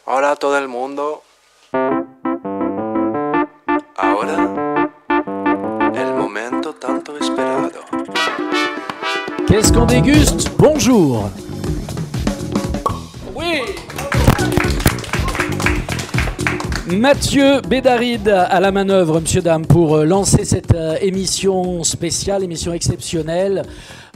Hola a todo el mundo. Ahora, el momento tanto esperado. Qu'est-ce qu'on déguste? Bonjour. Oui. Mathieu Bédaride à la manœuvre, monsieur, dame, pour lancer cette émission spéciale, émission exceptionnelle,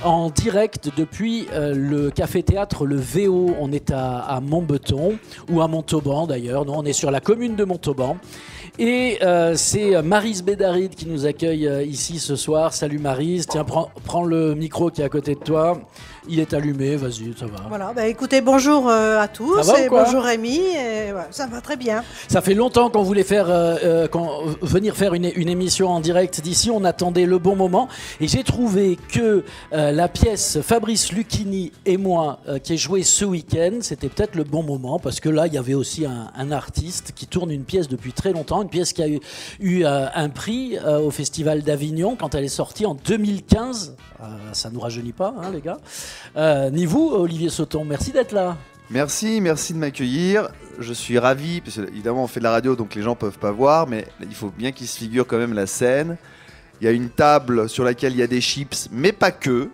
en direct depuis le café-théâtre Le VO. On est à Montbeton, ou à Montauban d'ailleurs. Non, on est sur la commune de Montauban. Et c'est Maryse Bédaride qui nous accueille ici ce soir. Salut Maryse, tiens, prends le micro qui est à côté de toi. Il est allumé, vas-y, ça va. Voilà, bah écoutez, bonjour à tous, et bonjour Rémi, et ouais, ça va très bien. Ça fait longtemps qu'on voulait venir faire une émission en direct d'ici, on attendait le bon moment, et j'ai trouvé que la pièce Fabrice Lucchini et moi, qui est jouée ce week-end, c'était peut-être le bon moment, parce que là, il y avait aussi un artiste qui tourne une pièce depuis très longtemps, une pièce qui a eu un prix au Festival d'Avignon quand elle est sortie en 2015. Ça nous rajeunit pas, hein, les gars. Ni vous, Olivier Sauton, merci d'être là. Merci de m'accueillir. Je suis ravi, parce que évidemment on fait de la radio donc les gens peuvent pas voir, mais il faut bien qu'ils se figurent quand même la scène. Il y a une table sur laquelle il y a des chips, mais pas que.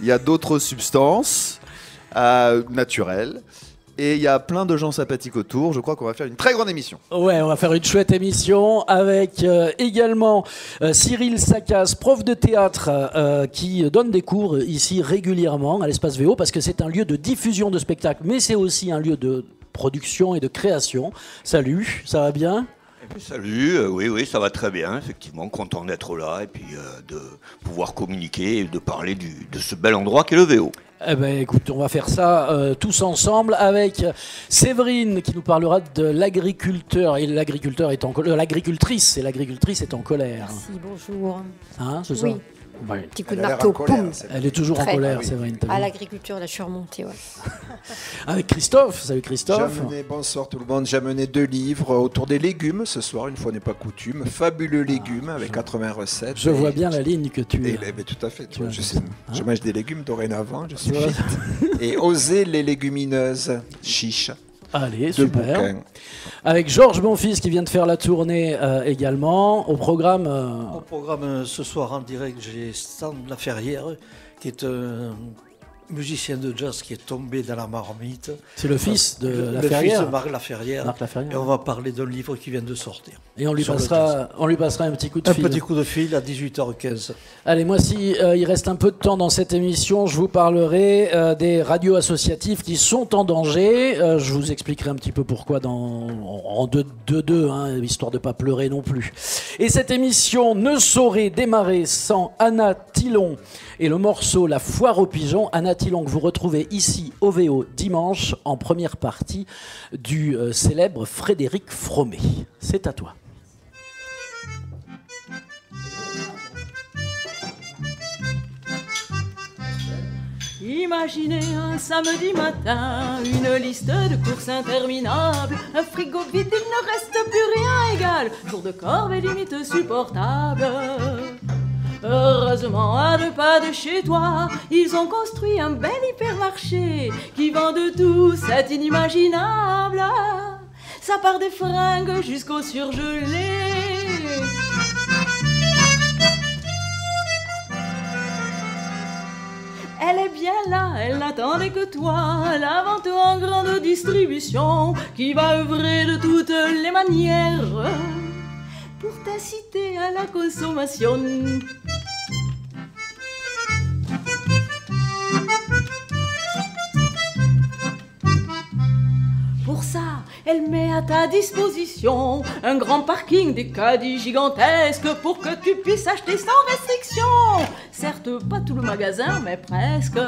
Il y a d'autres substances naturelles. Et il y a plein de gens sympathiques autour. Je crois qu'on va faire une très grande émission. Ouais, on va faire une chouette émission avec également Cyril Saccas, prof de théâtre, qui donne des cours ici régulièrement à l'Espace VO, parce que c'est un lieu de diffusion de spectacles, mais c'est aussi un lieu de production et de création. Salut, ça va bien ? Salut, oui, ça va très bien, effectivement, content d'être là et puis de pouvoir communiquer et de parler de ce bel endroit qu'est le VO. Eh ben, écoute, on va faire ça tous ensemble avec Séverine qui nous parlera de l'agriculteur. Et l'agriculteur est en colère. L'agricultrice est en colère. Merci, bonjour. Hein, c'est ça? Oui. Ouais. Petit coup de marteau, poum. Elle est toujours en colère, Séverine. À l'agriculture, là, je suis remontée, ouais. Avec Christophe. Salut Christophe. Bonsoir tout le monde. J'ai amené 2 livres autour des légumes ce soir, une fois n'est pas coutume. Fabuleux légumes avec 80 recettes. Je vois bien la ligne que tu as. Mais tout à fait. Je mange des légumes dorénavant. Je suis et oser les légumineuses chiches. Allez, super. Avec Georges Bonfils qui vient de faire la tournée également. Au programme ce soir en direct, j'ai Stan Laferrière qui est un musicien de jazz qui est tombé dans la marmite. C'est le fils de Laferrière. Le fils de Marc Laferrière. Et on va parler d'un livre qui vient de sortir. Et on lui passera un petit coup de fil. Un petit coup de fil à 18h15. Allez, moi, il reste un peu de temps dans cette émission, je vous parlerai des radios associatives qui sont en danger. Je vous expliquerai un petit peu pourquoi en deux, hein, histoire de ne pas pleurer non plus. Et cette émission ne saurait démarrer sans Anna Tillon et le morceau La Foire aux Pigeons. Anna Tillon que vous retrouvez ici au VO dimanche en première partie du célèbre Frédéric Fromet. C'est à toi. Imaginez un samedi matin, une liste de courses interminables, un frigo vide, il ne reste plus rien égal, jour de corvée limite supportable. Heureusement, à 2 pas de chez toi, ils ont construit un bel hypermarché qui vend de tout, c'est inimaginable. Ça part des fringues jusqu'au surgelé. Elle est bien là, elle n'attendait que toi, la vente en grande distribution qui va œuvrer de toutes les manières pour t'inciter à la consommation. Pour ça, elle met à ta disposition un grand parking, des caddies gigantesques pour que tu puisses acheter sans restriction. Certes, pas tout le magasin, mais presque.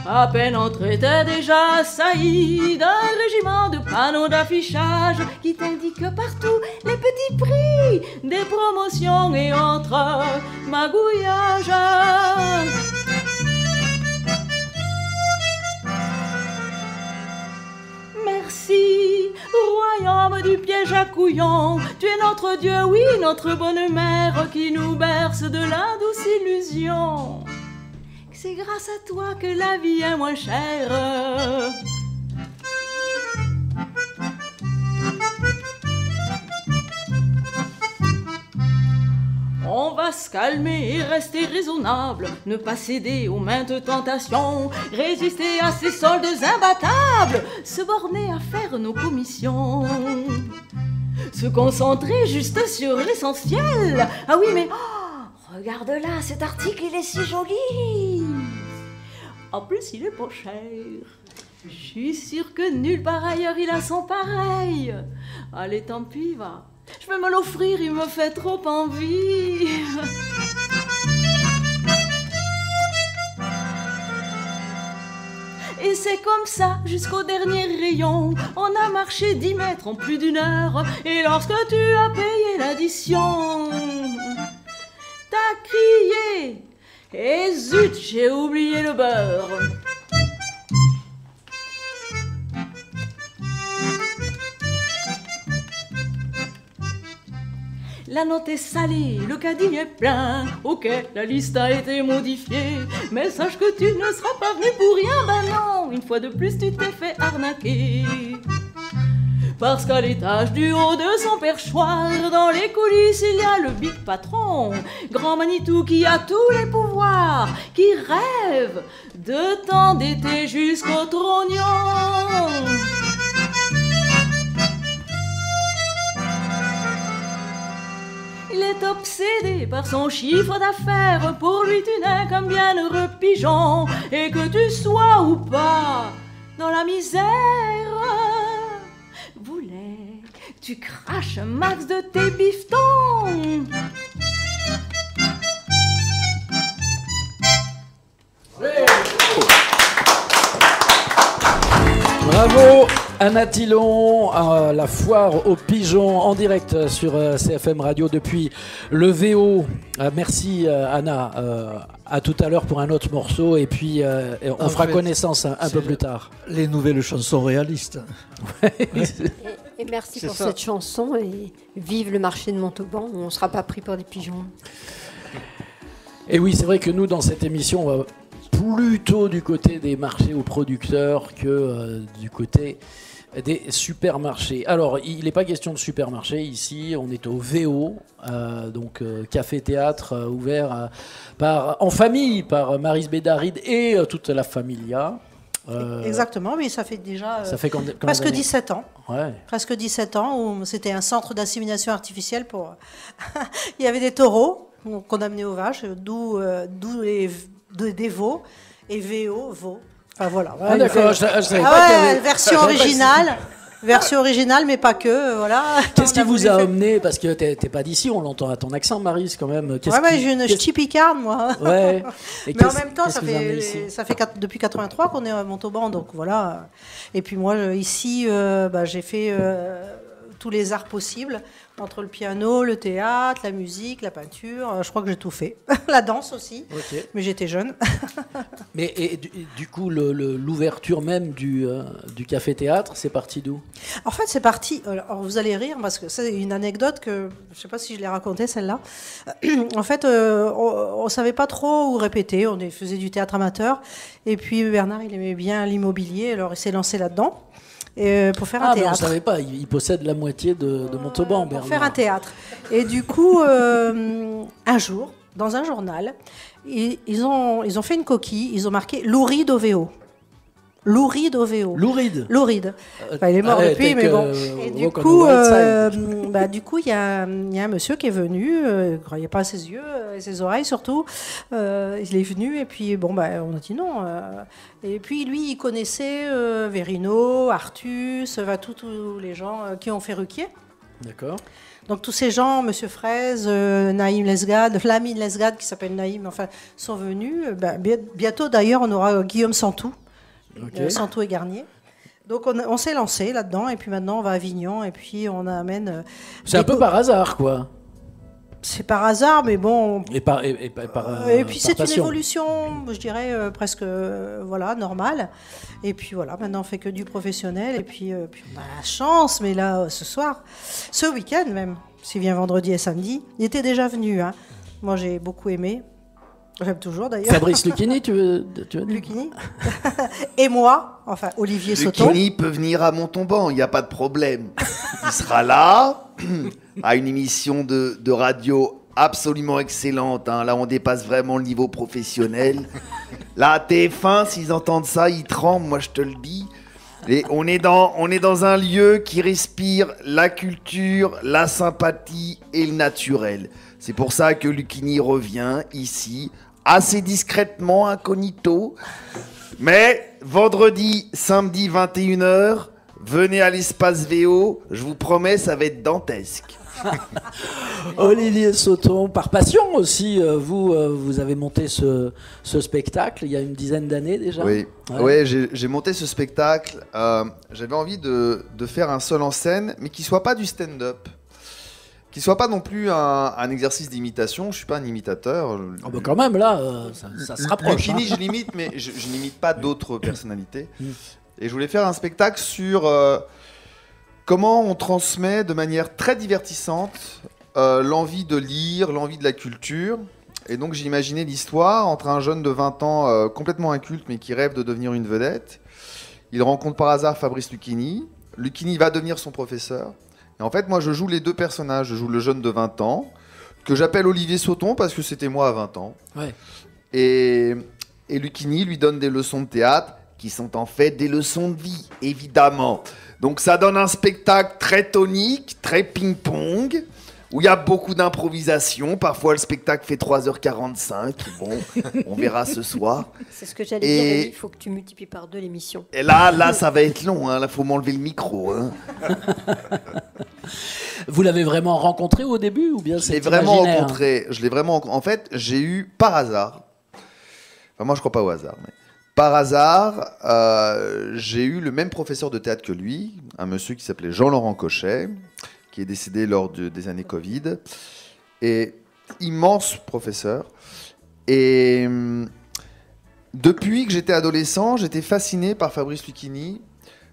À peine entré, t'es déjà assailli d'un régiment de panneaux d'affichage qui t'indiquent partout les petits prix des promotions et autres magouillages. Merci, royaume du piège à couillon, tu es notre Dieu, oui, notre bonne mère qui nous berce de la douce illusion. C'est grâce à toi que la vie est moins chère. à se calmer et rester raisonnable, ne pas céder aux maintes tentations, résister à ces soldes imbattables, se borner à faire nos commissions, se concentrer juste sur l'essentiel. Ah oui, mais regarde là, cet article, il est si joli. En plus, il est pas cher. Je suis sûre que nulle part ailleurs il a son pareil. Allez, tant pis, va. Je vais me l'offrir, il me fait trop envie. Et c'est comme ça, jusqu'au dernier rayon. On a marché 10 mètres en plus d'une heure. Et lorsque tu as payé l'addition, t'as crié. Et zut, j'ai oublié le beurre. La note est salée, le caddie est plein. Ok, la liste a été modifiée, mais sache que tu ne seras pas venu pour rien. Ben non, une fois de plus tu t'es fait arnaquer. Parce qu'à l'étage du haut de son perchoir, dans les coulisses, il y a le big patron, grand Manitou qui a tous les pouvoirs, qui rêve de t'endetter jusqu'au trognon. Il est obsédé par son chiffre d'affaires, pour lui tu n'es qu'un bienheureux pigeon, et que tu sois ou pas dans la misère, tu craches un max de tes bifetons. Bravo Anna Tillon, à la foire aux pigeons en direct sur CFM Radio depuis le VO. Merci Anna, à tout à l'heure pour un autre morceau et puis on fera connaissance un peu plus tard. Les nouvelles chansons réalistes. Et merci pour cette chanson et vive le marché de Montauban, on ne sera pas pris pour des pigeons. Et oui, c'est vrai que nous dans cette émission on va plutôt du côté des marchés aux producteurs que du côté des supermarchés. Alors, il n'est pas question de supermarché ici, on est au VO, donc café-théâtre ouvert en famille par Maryse Bédaride et toute la familia. Exactement, oui, ça fait déjà presque 17 ans. Ouais. Presque 17 ans, où c'était un centre d'insémination artificielle pour... Il y avait des taureaux qu'on amenait aux vaches, d'où des veaux, et VO, veau. Enfin voilà. Ah d'accord, je savais pas qu'il y avait... Version originale, mais pas que, voilà. Qu'est-ce qui vous a amené, parce que t'es pas d'ici, on l'entend à ton accent, Maryse, quand même. Je suis picarde, moi. Ouais. Mais en même temps, ça fait depuis 83 qu'on est à Montauban, donc voilà. Et puis moi, ici, j'ai fait tous les arts possibles, entre le piano, le théâtre, la musique, la peinture. Je crois que j'ai tout fait. La danse aussi, mais j'étais jeune. Mais du coup, l'ouverture même du café-théâtre, c'est parti d'où ? En fait, c'est parti... Alors, vous allez rire, parce que c'est une anecdote que... Je ne sais pas si je l'ai racontée, celle-là. En fait, on ne savait pas trop où répéter. On faisait du théâtre amateur. Et puis, Bernard, il aimait bien l'immobilier. Alors, il s'est lancé là-dedans. Pour faire un théâtre. On ne savait pas, il possède la moitié de Montauban, Bernard. Pour faire un théâtre. Et du coup, un jour, dans un journal, ils ont fait une coquille, ils ont marqué Louride OVO. Louride OVO. Louride. Enfin, il est mort depuis, mais bon. Et du coup, il y a un monsieur qui est venu, il ne croyait pas à ses yeux et ses oreilles surtout. Il est venu et puis on a dit non. Et puis lui, il connaissait Verino, Artus, tous les gens qui ont fait Ruquier. D'accord. Donc tous ces gens, Monsieur Fraise, Naïm Lesgade, l'ami de Lesgade qui s'appelle Naïm, sont venus. Bientôt d'ailleurs, on aura Guillaume Santou. Santou et Garnier. Donc on s'est lancé là-dedans et puis maintenant on va à Avignon et puis on amène... C'est un peu par hasard quoi. C'est par hasard mais bon... Et puis c'est une évolution, je dirais, presque normale. Et puis voilà, maintenant on fait que du professionnel et puis on a la chance, mais là ce week-end même, s'il vient vendredi et samedi, il était déjà venu. Hein. Moi j'ai beaucoup aimé. J'aime toujours d'ailleurs. Fabrice Lucchini, tu veux Lucchini. Et moi, enfin Olivier Soto. Lucchini peut venir à Montauban, il n'y a pas de problème. Il sera là, à une émission de radio absolument excellente. Hein. Là, on dépasse vraiment le niveau professionnel. Là, TF1, s'ils entendent ça, ils tremblent, moi je te le dis. Et on est dans un lieu qui respire la culture, la sympathie et le naturel. C'est pour ça que Lucchini revient ici, assez discrètement, incognito. Mais vendredi, samedi 21h, venez à l'espace VO, je vous promets, ça va être dantesque. Olivier Sauton, par passion aussi, vous avez monté ce spectacle il y a une dizaine d'années déjà. Oui, ouais, j'ai monté ce spectacle. J'avais envie de faire un seul en scène, mais qui soit pas du stand-up, qui soit pas non plus un exercice d'imitation. Je suis pas un imitateur. Oh bah quand même là, ça se rapproche. Lucchini, je l'imite, mais je n'imite pas d'autres personnalités. Et je voulais faire un spectacle sur comment on transmet de manière très divertissante l'envie de lire, l'envie de la culture. Et donc j'ai imaginé l'histoire entre un jeune de 20 ans complètement inculte mais qui rêve de devenir une vedette. Il rencontre par hasard Fabrice Lucchini. Lucchini va devenir son professeur. Et en fait, moi je joue les deux personnages. Je joue le jeune de 20 ans, que j'appelle Olivier Sauton parce que c'était moi à 20 ans. Ouais. Et Lucchini lui donne des leçons de théâtre qui sont en fait des leçons de vie, évidemment. Donc ça donne un spectacle très tonique, très ping-pong, où il y a beaucoup d'improvisation. Parfois, le spectacle fait 3h45. Bon, on verra ce soir. C'est ce que j'allais dire, il faut que tu multiplies par 2 l'émission. Et là, ça va être long. Là, faut m'enlever le micro. Hein. Vous l'avez vraiment rencontré au début ou bien c'est imaginaire? Je l'ai vraiment rencontré. En fait, j'ai eu par hasard. Enfin, moi, je crois pas au hasard, mais par hasard, j'ai eu le même professeur de théâtre que lui, un monsieur qui s'appelait Jean-Laurent Cochet, qui est décédé lors des années Covid. Et immense professeur. Et depuis que j'étais adolescent, j'étais fasciné par Fabrice Lucchini.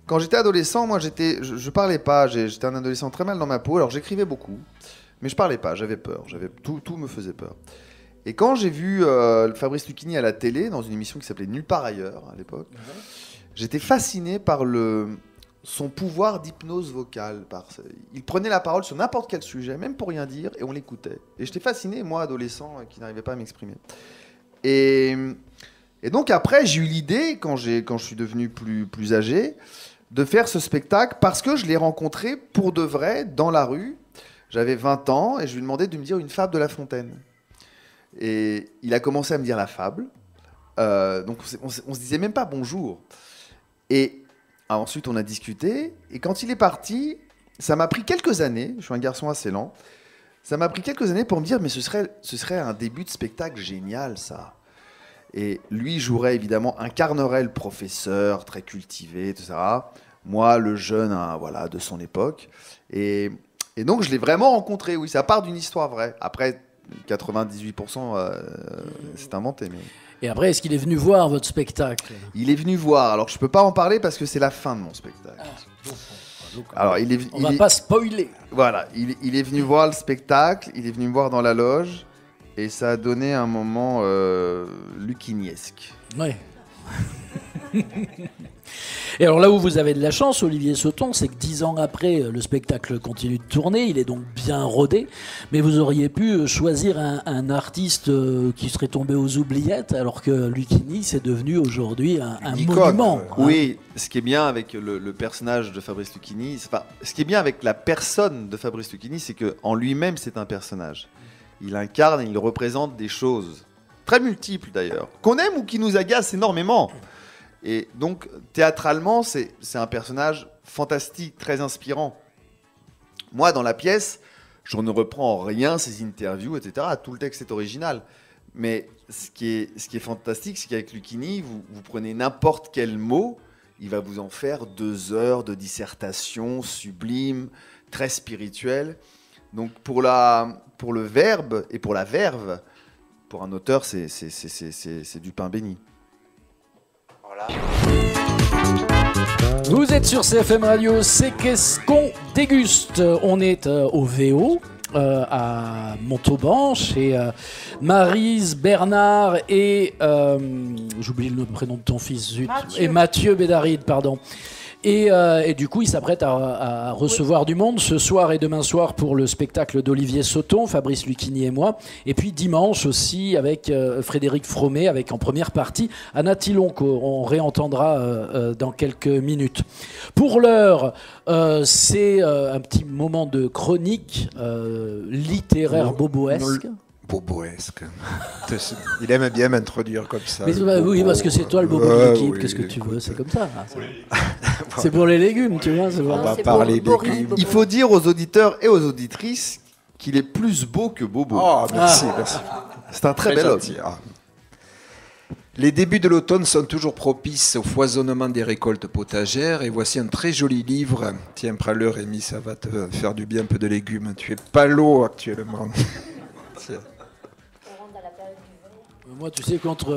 Quand j'étais adolescent, moi, je parlais pas. J'étais un adolescent très mal dans ma peau. Alors, j'écrivais beaucoup, mais je parlais pas. J'avais peur. Tout me faisait peur. Et quand j'ai vu Fabrice Lucchini à la télé, dans une émission qui s'appelait Nulle part ailleurs, à l'époque, j'étais fasciné par son pouvoir d'hypnose vocale. Il prenait la parole sur n'importe quel sujet, même pour rien dire, et on l'écoutait. Et j'étais fasciné, moi, adolescent, qui n'arrivais pas à m'exprimer. Et donc après, j'ai eu l'idée, quand je suis devenu plus âgé, de faire ce spectacle, parce que je l'ai rencontré pour de vrai, dans la rue. J'avais 20 ans, et je lui demandais de me dire une fable de La Fontaine. Et il a commencé à me dire la fable. Donc on se disait même pas bonjour. Et ensuite on a discuté. Et quand il est parti, ça m'a pris quelques années. Je suis un garçon assez lent. Ça m'a pris quelques années pour me dire mais ce serait un début de spectacle génial ça. Et lui incarnerait le professeur très cultivé, tout ça. Moi le jeune voilà, de son époque. Et donc je l'ai vraiment rencontré. Oui, ça part d'une histoire vraie. Après 98% c'est inventé. Mais... Et après, est-ce qu'il est venu voir votre spectacle? Il est venu voir. Alors, je peux pas en parler parce que c'est la fin de mon spectacle. Alors, on va pas spoiler. Voilà, il est venu voir le spectacle, il est venu me voir dans la loge, et ça a donné un moment lucchiniesque. Ouais. Et alors là où vous avez de la chance, Olivier Sauton, c'est que 10 ans après, le spectacle continue de tourner, il est donc bien rodé, mais vous auriez pu choisir un artiste qui serait tombé aux oubliettes, alors que Lucchini, c'est devenu aujourd'hui un monument. Oui, ce qui est bien avec le personnage de Fabrice Lucchini, ce qui est bien avec la personne de Fabrice Lucchini, c'est qu'en lui-même, c'est un personnage. Il incarne et il représente des choses, très multiples d'ailleurs, qu'on aime ou qui nous agacent énormément. Et donc, théâtralement, c'est un personnage fantastique, très inspirant. Moi, dans la pièce, je ne reprends en rien ses interviews, etc. Tout le texte est original. Mais ce qui est fantastique, c'est qu'avec Lucchini, vous prenez n'importe quel mot, il va vous en faire 2 heures de dissertation sublime, très spirituelle. Donc, pour le verbe et pour la verve, pour un auteur, c'est du pain béni. Vous êtes sur CFM Radio, c'est Qu'est-ce qu'on déguste? On est au VO à Montauban chez Maryse, Bernard et j'oublie le prénom de ton fils, zut, et Mathieu Bédaride, pardon. Et du coup, il s'apprête à recevoir du monde ce soir et demain soir pour le spectacle d'Olivier Sauton, Fabrice Lucchini et moi. Et puis dimanche aussi avec Frédéric Fromet, avec en première partie Anna Tillon, qu'on réentendra dans quelques minutes. Pour l'heure, c'est un petit moment de chronique littéraire boboesque. Boboesque. Il aime bien m'introduire comme ça. Mais, oui, parce que c'est toi le bobo de l'équipe. Oui, qu'est-ce que tu veux? C'est comme ça. C'est pour les légumes, tu vois. On va parler des légumes. Il faut dire aux auditeurs et aux auditrices qu'il est plus beau que Bobo. Oh, merci, merci. C'est un très bel homme. Les débuts de l'automne sont toujours propices au foisonnement des récoltes potagères. Et voici un très joli livre. Tiens, prends-le, Rémi, ça va te faire du bien, un peu de légumes. Tu es palo actuellement. Moi, tu sais, contre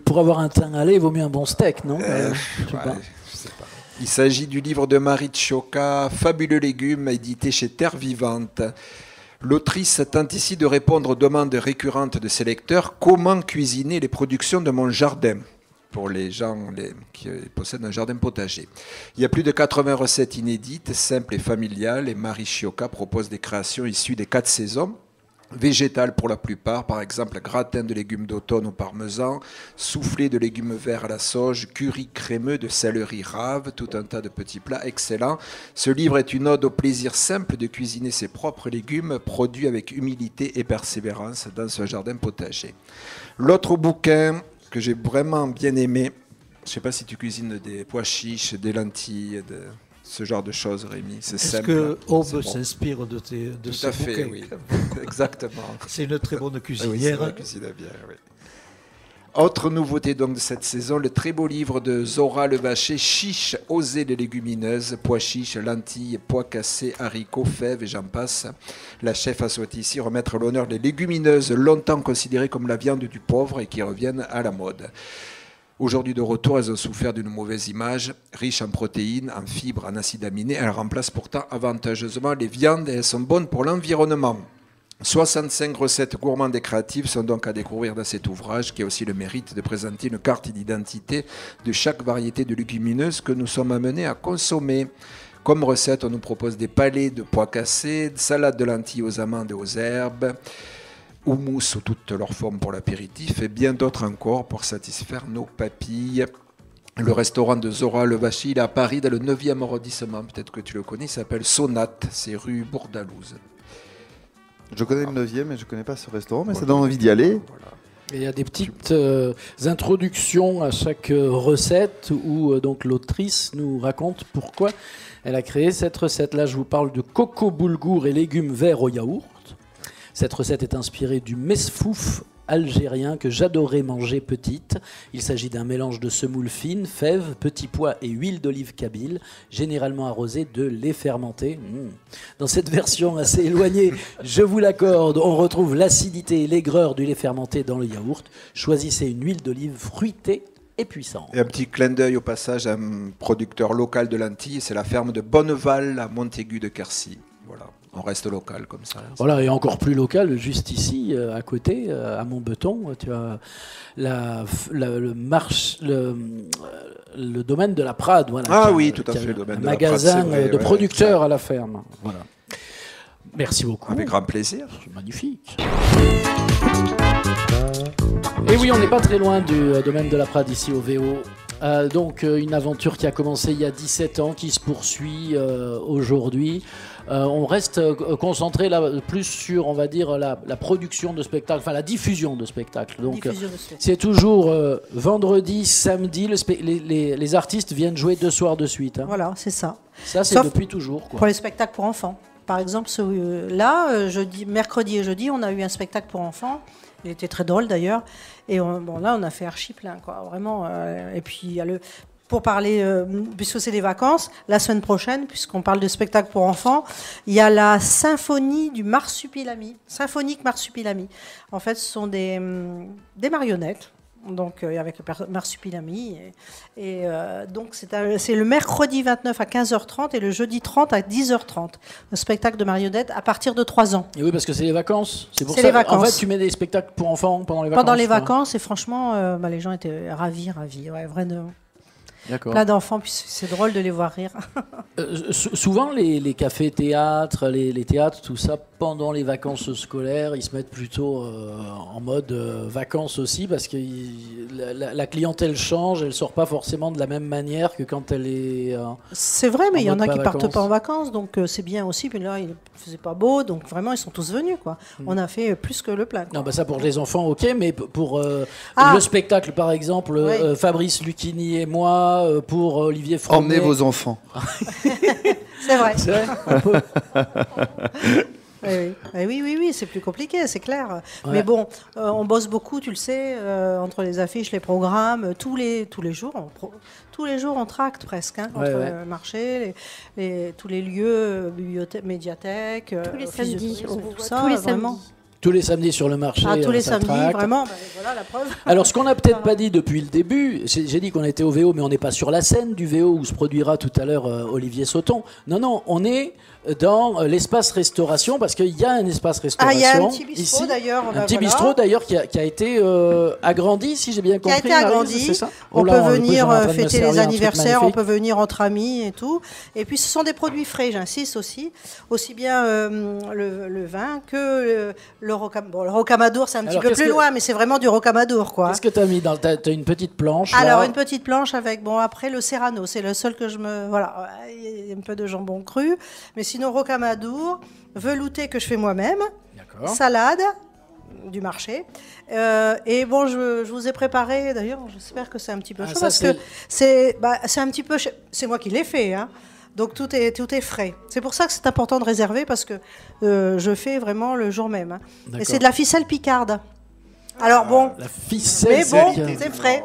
pour avoir un teint allé, il vaut mieux un bon steak, non? Je sais pas. Il s'agit du livre de Marie Tchoka, Fabuleux légumes, édité chez Terre Vivante. L'autrice tente ici de répondre aux demandes récurrentes de ses lecteurs. Comment cuisiner les productions de mon jardin? Pour les gens qui possèdent un jardin potager. Il y a plus de 80 recettes inédites, simples et familiales, et Marie Tchoka propose des créations issues des 4 saisons. Végétales pour la plupart, par exemple gratin de légumes d'automne au parmesan, soufflé de légumes verts à la sauge, curry crémeux de céleri rave, tout un tas de petits plats excellents. Ce livre est une ode au plaisir simple de cuisiner ses propres légumes, produits avec humilité et persévérance dans ce jardin potager. L'autre bouquin que j'ai vraiment bien aimé, je ne sais pas si tu cuisines des pois chiches, des lentilles, ce genre de choses, Rémi. C'est simple. Est-ce que Aube s'inspire de ce bouquin? Tout à fait, oui. Exactement. C'est une très bonne cuisinière. Oui, c'est vrai, cuisine bien, oui. Autre nouveauté donc de cette saison, le très beau livre de Zora Levaché, Chiche, oser les légumineuses, pois chiches, lentilles, pois cassés, haricots, fèves et j'en passe. La chef a souhaité ici remettre l'honneur des légumineuses longtemps considérées comme la viande du pauvre et qui reviennent à la mode. Aujourd'hui de retour, elles ont souffert d'une mauvaise image, riches en protéines, en fibres, en acides aminés. Elles remplacent pourtant avantageusement les viandes et elles sont bonnes pour l'environnement. 65 recettes gourmandes et créatives sont donc à découvrir dans cet ouvrage qui a aussi le mérite de présenter une carte d'identité de chaque variété de légumineuses que nous sommes amenés à consommer. Comme recette, on nous propose des palets de pois cassés, salade de lentilles aux amandes et aux herbes, houmous sous toutes leurs formes pour l'apéritif et bien d'autres encore pour satisfaire nos papilles. Le restaurant de Zora Levaché, il est à Paris dans le 9e arrondissement, peut-être que tu le connais, il s'appelle Sonate, c'est rue Bourdalouse. Je connais le 9e, mais je ne connais pas ce restaurant, mais ça donne envie d'y aller. Voilà. Il y a des petites introductions à chaque recette où donc l'autrice nous raconte pourquoi elle a créé cette recette. Là, je vous parle de coco boulgour et légumes verts au yaourt. Cette recette est inspirée du mesfouf algérien que j'adorais manger petite. Il s'agit d'un mélange de semoule fine, fèves, petits pois et huile d'olive kabyle, généralement arrosée de lait fermenté. Dans cette version assez éloignée, je vous l'accorde, on retrouve l'acidité et l'aigreur du lait fermenté dans le yaourt. Choisissez une huile d'olive fruitée et puissante. Et un petit clin d'œil au passage à un producteur local de lentilles, c'est la ferme de Bonneval à Montaigu de Quercy. Voilà. On reste local comme ça. Voilà, et encore plus local, juste ici, à côté, à Montbeton, tu as le domaine de la Prade. Voilà, ah oui, tout à fait, le domaine de la Prade. Un magasin de producteurs à la ferme. Voilà. Merci beaucoup. Avec grand plaisir. C'est magnifique. Et oui, on n'est pas très loin du domaine de la Prade ici au VO. Donc une aventure qui a commencé il y a 17 ans, qui se poursuit aujourd'hui. On reste concentré là plus sur, on va dire, la production de spectacles, enfin la diffusion de spectacles. Donc c'est toujours vendredi, samedi, les artistes viennent jouer 2 soirs de suite. Hein. Voilà, c'est ça. Ça, c'est depuis toujours. Quoi. Pour les spectacles pour enfants. Par exemple, mercredi et jeudi, on a eu un spectacle pour enfants. Il était très drôle d'ailleurs. Et là, on a fait archi plein, quoi. Vraiment. Et puis, il y a pour parler, puisque c'est des vacances, la semaine prochaine, puisqu'on parle de spectacle pour enfants, il y a la symphonie du marsupilami, symphonique marsupilami. En fait, ce sont des marionnettes. Donc avec le marsupilami et donc c'est le mercredi 29 à 15h30 et le jeudi 30 à 10h30 un spectacle de marionnettes à partir de 3 ans. Et oui, parce que c'est les vacances. C'est pour ça. Les vacances. En fait, tu mets des spectacles pour enfants pendant les vacances. Pendant les vacances et franchement les gens étaient ravis, ouais, vraiment. plein d'enfants, puis c'est drôle de les voir rire. Souvent, les cafés-théâtres, les théâtres, tout ça, pendant les vacances scolaires, ils se mettent plutôt en mode vacances aussi, parce que la clientèle change, elle sort pas forcément de la même manière que quand elle est. C'est vrai, mais il y en a qui partent pas en vacances, donc c'est bien aussi. Puis là, il faisait pas beau, donc vraiment, ils sont tous venus, quoi. On a fait plus que le plein. Non, bah ça pour les enfants, ok, mais pour le spectacle, par exemple, Fabrice Lucchini et moi, pour Olivier Fromet. Emmenez vos enfants. C'est vrai. C'est vrai. Oui, c'est plus compliqué, c'est clair. Ouais. Mais bon, on bosse beaucoup, tu le sais, entre les affiches, les programmes, tous les jours. Tous les jours, on tracte presque, entre le marché, tous les lieux, bibliothèques, médiathèques, tous les samedis, tout ça, vraiment. Tous les samedis sur le marché. Tous les samedis, tracte. vraiment, voilà la preuve. Alors, ce qu'on n'a peut-être pas dit depuis le début, j'ai dit qu'on était au VO, mais on n'est pas sur la scène du VO où se produira tout à l'heure Olivier Sauton. Non, on est dans l'espace restauration, parce qu'il y a un espace restauration. Il y a un petit bistrot d'ailleurs. Un petit bistrot d'ailleurs qui a été agrandi, si j'ai bien compris. Qui a été agrandi. C'est ça. On peut venir fêter les anniversaires, on peut venir entre amis et tout. Et puis ce sont des produits frais, j'insiste aussi bien le vin que le rocamadour. Le rocamadour, c'est un petit peu plus loin, mais c'est vraiment du rocamadour, quoi. Qu'est-ce que tu as mis t'as une petite planche. Alors là. une petite planche avec après le serrano, c'est le seul que voilà, il y a un peu de jambon cru, mais sinon rocamadour, velouté que je fais moi-même, salade du marché. Et bon, je vous ai préparé, d'ailleurs, j'espère que c'est un petit peu chaud, parce que c'est un petit peu, c'est moi qui l'ai fait, hein. Donc tout est frais. C'est pour ça que c'est important de réserver, parce que je fais vraiment le jour même. Hein. Et c'est de la ficelle picarde. Alors bon, la ficelle, c'est frais.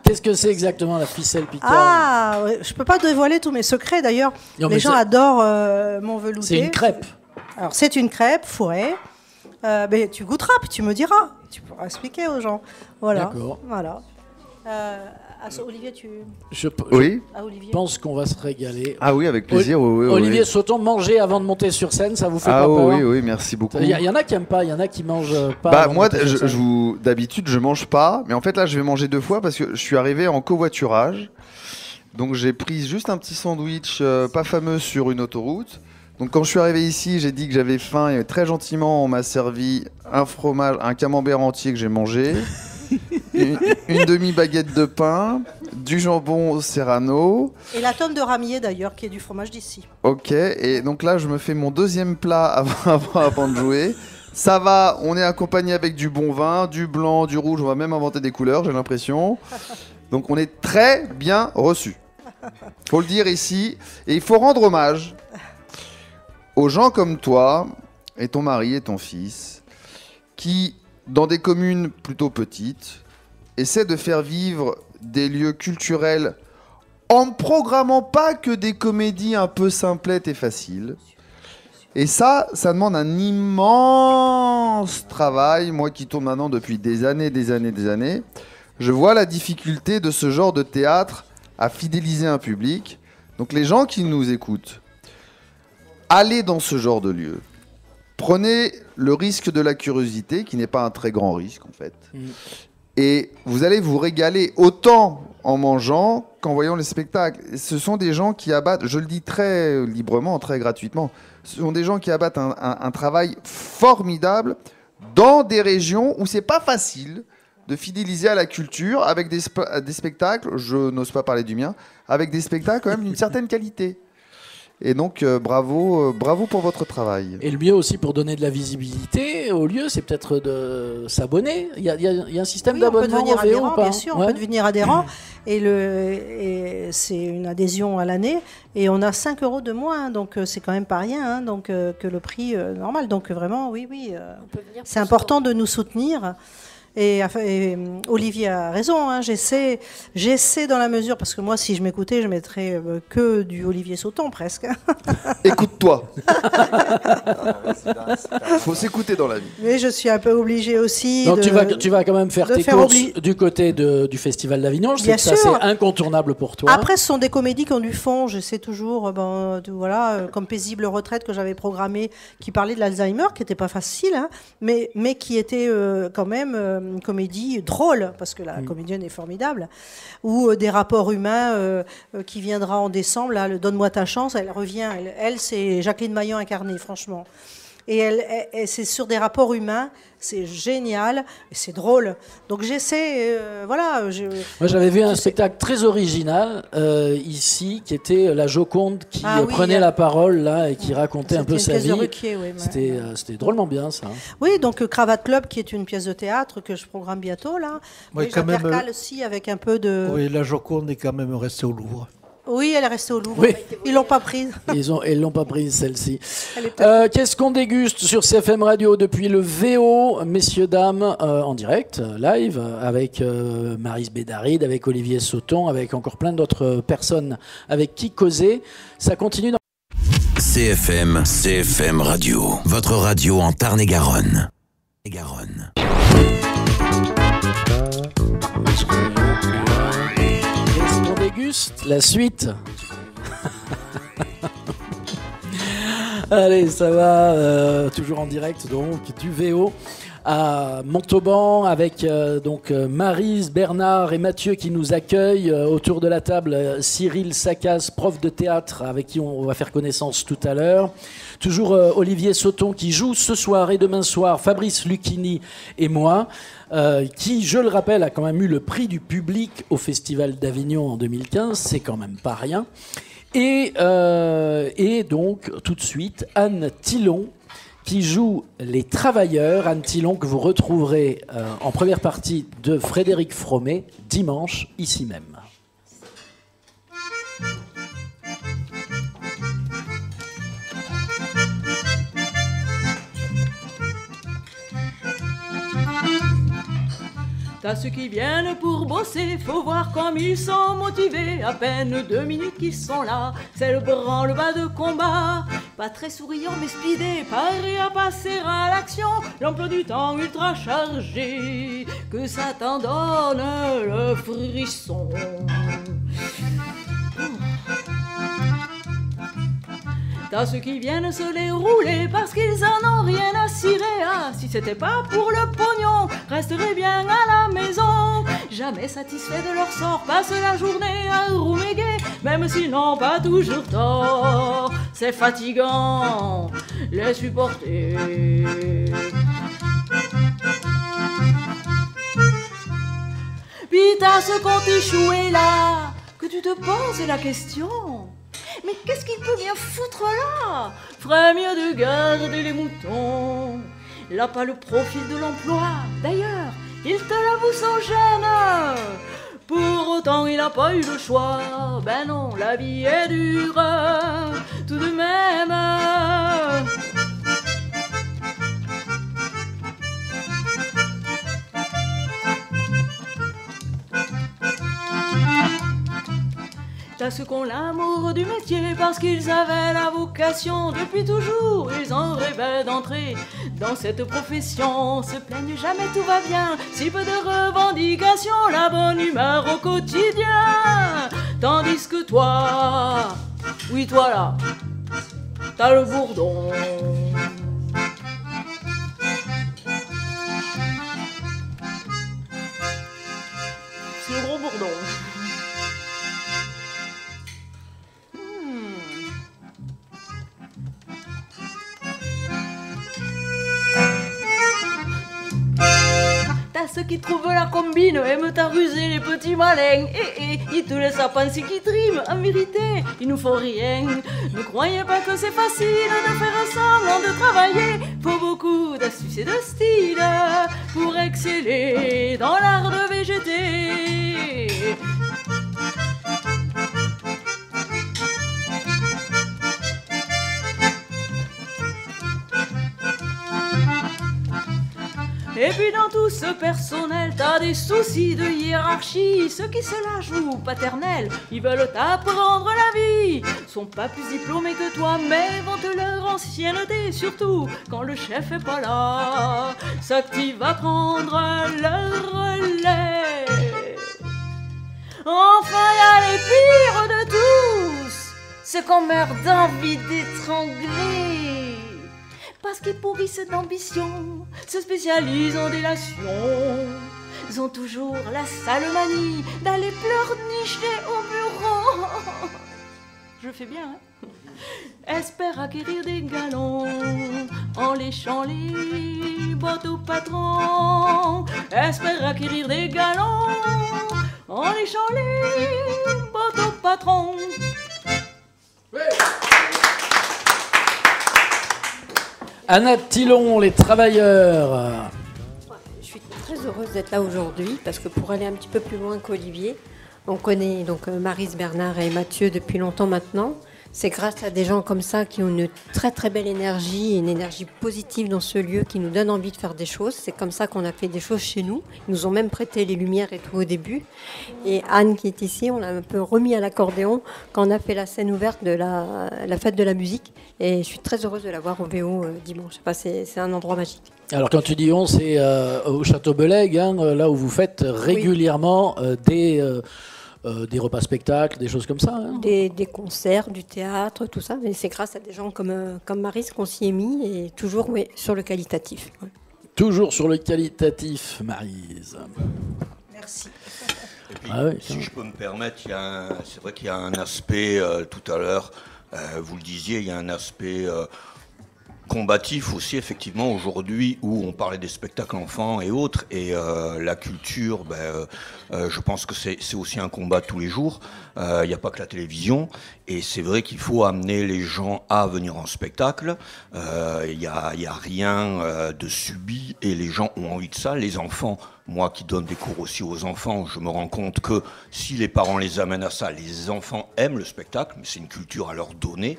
Qu'est-ce que c'est exactement la ficelle picarde? Je peux pas dévoiler tous mes secrets. D'ailleurs, les gens adorent mon velouté. C'est une crêpe. Alors c'est une crêpe fourrée. Mais tu goûteras, puis tu me diras. Tu pourras expliquer aux gens. Voilà. D'accord. Voilà. Olivier, Je pense qu'on va se régaler. Ah oui, avec plaisir. Olivier Sauton, manger avant de monter sur scène, ça vous fait pas peur? Oui, merci beaucoup. Il y en a qui n'aiment pas, il y en a qui mangent pas. Moi, d'habitude, je mange pas, mais en fait là, je vais manger 2 fois parce que je suis arrivé en covoiturage. Donc j'ai pris juste un petit sandwich pas fameux sur une autoroute. Donc quand je suis arrivé ici, j'ai dit que j'avais faim et très gentiment, on m'a servi un fromage, un camembert entier que j'ai mangé. Une demi-baguette de pain, du jambon serrano. Et la tonne de ramier d'ailleurs, qui est du fromage d'ici. Ok, et donc là je me fais mon 2e plat avant de jouer. Ça va, on est accompagné avec du bon vin, du blanc, du rouge, on va même inventer des couleurs, j'ai l'impression. Donc on est très bien reçus. Faut le dire ici. Et il faut rendre hommage aux gens comme toi, et ton mari et ton fils, qui, dans des communes plutôt petites, essaient de faire vivre des lieux culturels en ne programmant pas que des comédies un peu simplettes et faciles. Et ça demande un immense travail. Moi qui tourne maintenant depuis des années, je vois la difficulté de ce genre de théâtre à fidéliser un public. Donc les gens qui nous écoutent, allez dans ce genre de lieu. Prenez le risque de la curiosité, qui n'est pas un très grand risque en fait. Et vous allez vous régaler autant en mangeant qu'en voyant les spectacles. Et ce sont des gens qui abattent, je le dis très librement, très gratuitement, ce sont des gens qui abattent un travail formidable dans des régions où c'est pas facile de fidéliser à la culture avec des spectacles, je n'ose pas parler du mien, avec des spectacles quand même d'une certaine qualité. Et donc, bravo pour votre travail. Et le mieux aussi pour donner de la visibilité au lieu, c'est peut-être de s'abonner. Il y a un système d'abonnement au VO ou pas? Bien sûr, on peut devenir adhérent. Et c'est une adhésion à l'année. Et on a 5 € de moins. Donc, c'est quand même pas rien que le prix normal. Donc, vraiment, oui. C'est important de nous soutenir. Et Olivier a raison, hein, j'essaie dans la mesure, parce que moi si je m'écoutais je mettrais que du Olivier Sauton presque. Écoute-toi. Faut s'écouter dans la vie. Mais je suis un peu obligée aussi. Donc tu vas quand même faire tes courses du côté du Festival d'Avignon. Je sais que ça c'est incontournable pour toi. Après ce sont des comédies qui ont du fond. J'essaie toujours, comme Paisible retraite que j'avais programmé, qui parlait de l'Alzheimer, qui n'était pas facile, hein, mais qui était quand même une comédie drôle, parce que la comédienne est formidable, ou des rapports humains qui viendra en décembre, là, le Donne-moi ta chance, elle revient, elle c'est Jacqueline Maillan incarnée, franchement. Et c'est sur des rapports humains, c'est génial, et c'est drôle. Donc j'essaie, voilà. Moi j'avais vu un spectacle très original ici, qui était la Joconde qui prenait la parole là et qui racontait un peu sa vie. C'était drôlement bien ça. Oui, donc Cravate Club, qui est une pièce de théâtre que je programme bientôt là. Oui, quand même. Aussi avec un peu de. Oui, la Joconde est quand même restée au Louvre. Oui, elle est restée au Louvre. Oui. Ils l'ont pas prise. Ils l'ont pas prise celle-ci. Qu'est-ce qu'on déguste sur CFM Radio depuis le VO, messieurs dames, en direct, live, avec Maryse Bédaride, avec Olivier Sauton, avec encore plein d'autres personnes avec qui causer. Ça continue dans CFM Radio, votre radio en Tarn-et-Garonne. Déguste la suite. Allez, ça va, toujours en direct donc du VO à Montauban avec donc Maryse, Bernard et Mathieu qui nous accueillent autour de la table. Cyril Saccas, prof de théâtre avec qui on va faire connaissance tout à l'heure. Toujours Olivier Sauton qui joue ce soir et demain soir, Fabrice Lucchini et moi. Qui, je le rappelle, a quand même eu le prix du public au Festival d'Avignon en 2015, c'est quand même pas rien. Et donc, tout de suite, Anne Thilon, qui joue Les Travailleurs. Anne Thilon, que vous retrouverez en première partie de Frédéric Fromet, dimanche, ici même. T'as ceux qui viennent pour bosser, faut voir comme ils sont motivés. À peine 2 minutes qu'ils sont là, c'est le branle-bas de combat. Pas très souriant mais speedé, paré à passer à l'action. L'emploi du temps ultra chargé, que ça t'en donne le frisson. T'as ceux qui viennent se les rouler parce qu'ils en ont rien à cirer. Ah, si c'était pas pour le pognon, resteraient bien à la maison. Jamais satisfaits de leur sort, passent la journée à rouméguer, même s'ils n'ont pas toujours tort. C'est fatigant, les supporter. Puis t'as ceux qu'on échoué là, que tu te poses la question. Mais qu'est-ce qu'il peut bien foutre là? Ferait mieux de garder les moutons. Là pas le profil de l'emploi. D'ailleurs, il te l'avoue sans gêne. Pour autant il n'a pas eu le choix. Ben non, la vie est dure tout de même. T'as ceux qui ont l'amour du métier parce qu'ils avaient la vocation. Depuis toujours, ils en rêvaient d'entrer dans cette profession. Se plaignent jamais, tout va bien, si peu de revendications, la bonne humeur au quotidien. Tandis que toi, oui toi là, t'as le bourdon. C'est le gros bourdon. T'as ceux qui trouvent la combine, aiment t'aruser les petits malins. Ils te laissent à penser qu'ils triment. En vérité, ils nous font rien. Ne croyez pas que c'est facile de faire semblant de travailler. Faut beaucoup d'astuces et de style pour exceller dans l'art de végéter. Et puis dans tout ce personnel, t'as des soucis de hiérarchie. Ceux qui se la jouent paternelle, ils veulent t'apprendre la vie. Sont pas plus diplômés que toi, mais vantent leur ancienneté. Surtout quand le chef est pas là, s'active à prendre le relais. Enfin y'a les pires de tous, ceux qu'on meurt d'envie d'étrangler. parce qu'ils pourrissent d'ambition, se spécialisent en délation. Ils ont toujours la sale manie d'aller pleurnicher au bureau. Je fais bien, hein? Espèrent acquérir des galons en léchant les bottes au patron. Espèrent acquérir des galons en léchant les bottes au patron. Anna Tillon, les travailleurs. Je suis très heureuse d'être là aujourd'hui parce que pour aller un petit peu plus loin qu'Olivier, on connaît donc Maryse, Bernard et Mathieu depuis longtemps maintenant. C'est grâce à des gens comme ça qui ont une très très belle énergie, une énergie positive dans ce lieu qui nous donne envie de faire des choses. C'est comme ça qu'on a fait des choses chez nous. Ils nous ont même prêté les lumières et tout au début. Et Anne qui est ici, on l'a un peu remis à l'accordéon quand on a fait la scène ouverte de la fête de la musique. Et je suis très heureuse de la voir au VO dimanche. Enfin, c'est un endroit magique. Alors quand tu dis on, c'est au Château Bellègue, hein, là où vous faites régulièrement des repas spectacles, des choses comme ça, hein. Des concerts, du théâtre, tout ça. Mais c'est grâce à des gens comme Maryse qu'on s'y est mis et toujours sur le qualitatif. Ouais. Toujours sur le qualitatif, Maryse. Merci. Et puis, Ah oui, si je peux me permettre, c'est vrai qu'il y a un aspect, tout à l'heure, vous le disiez, il y a un aspect combatif aussi, effectivement, aujourd'hui, où on parlait des spectacles enfants et autres, et la culture, je pense que c'est aussi un combat tous les jours. Il n'y a pas que la télévision, et c'est vrai qu'il faut amener les gens à venir en spectacle. Il n'y a rien de subi, et les gens ont envie de ça. Les enfants, moi qui donne des cours aussi aux enfants, je me rends compte que si les parents les amènent à ça, les enfants aiment le spectacle, mais c'est une culture à leur donner.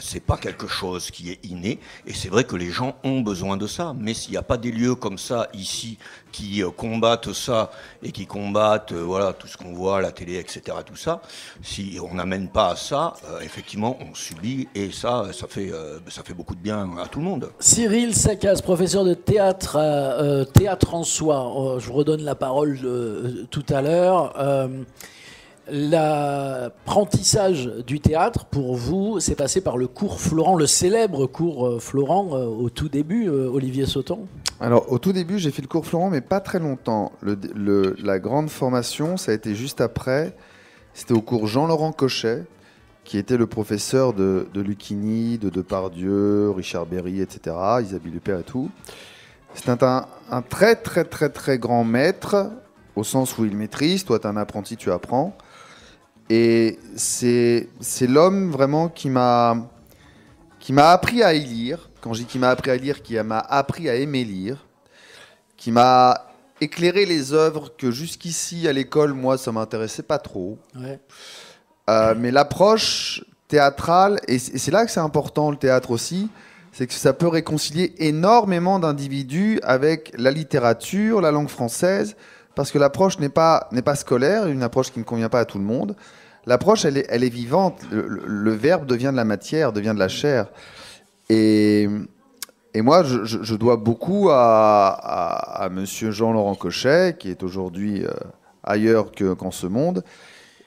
C'est pas quelque chose qui est inné, et c'est vrai que les gens ont besoin de ça, mais s'il n'y a pas des lieux comme ça ici qui combattent ça et qui combattent voilà, tout ce qu'on voit à la télé, etc., tout ça, si on n'amène pas à ça, effectivement on subit, et ça fait beaucoup de bien à tout le monde. Cyril Saccas, professeur de théâtre, théâtre en soi, je vous redonne la parole tout à l'heure. L'apprentissage du théâtre, pour vous, c'est passé par le cours Florent, le célèbre cours Florent, au tout début, Olivier Sauton? Alors, au tout début, j'ai fait le cours Florent, mais pas très longtemps. La grande formation, ça a été juste après. C'était au cours Jean-Laurent Cochet, qui était le professeur de Lucchini, de Depardieu, Richard Berry, etc., Isabelle Huppert et tout. C'était un très, très, très, très grand maître, au sens où il maîtrise. Toi, tu es un apprenti, tu apprends. Et c'est l'homme vraiment qui m'a appris à y lire. Quand je dis qui m'a appris à lire, qui m'a appris à aimer lire, qui m'a éclairé les œuvres que jusqu'ici à l'école, moi, ça m'intéressait pas trop. Ouais. Mais l'approche théâtrale, et c'est là que c'est important le théâtre aussi, c'est que ça peut réconcilier énormément d'individus avec la littérature, la langue française, parce que l'approche n'est pas scolaire, une approche qui ne convient pas à tout le monde. L'approche, elle est vivante. Le verbe devient de la matière, devient de la chair. Et moi, je dois beaucoup à monsieur Jean-Laurent Cochet, qui est aujourd'hui ailleurs qu'en ce monde.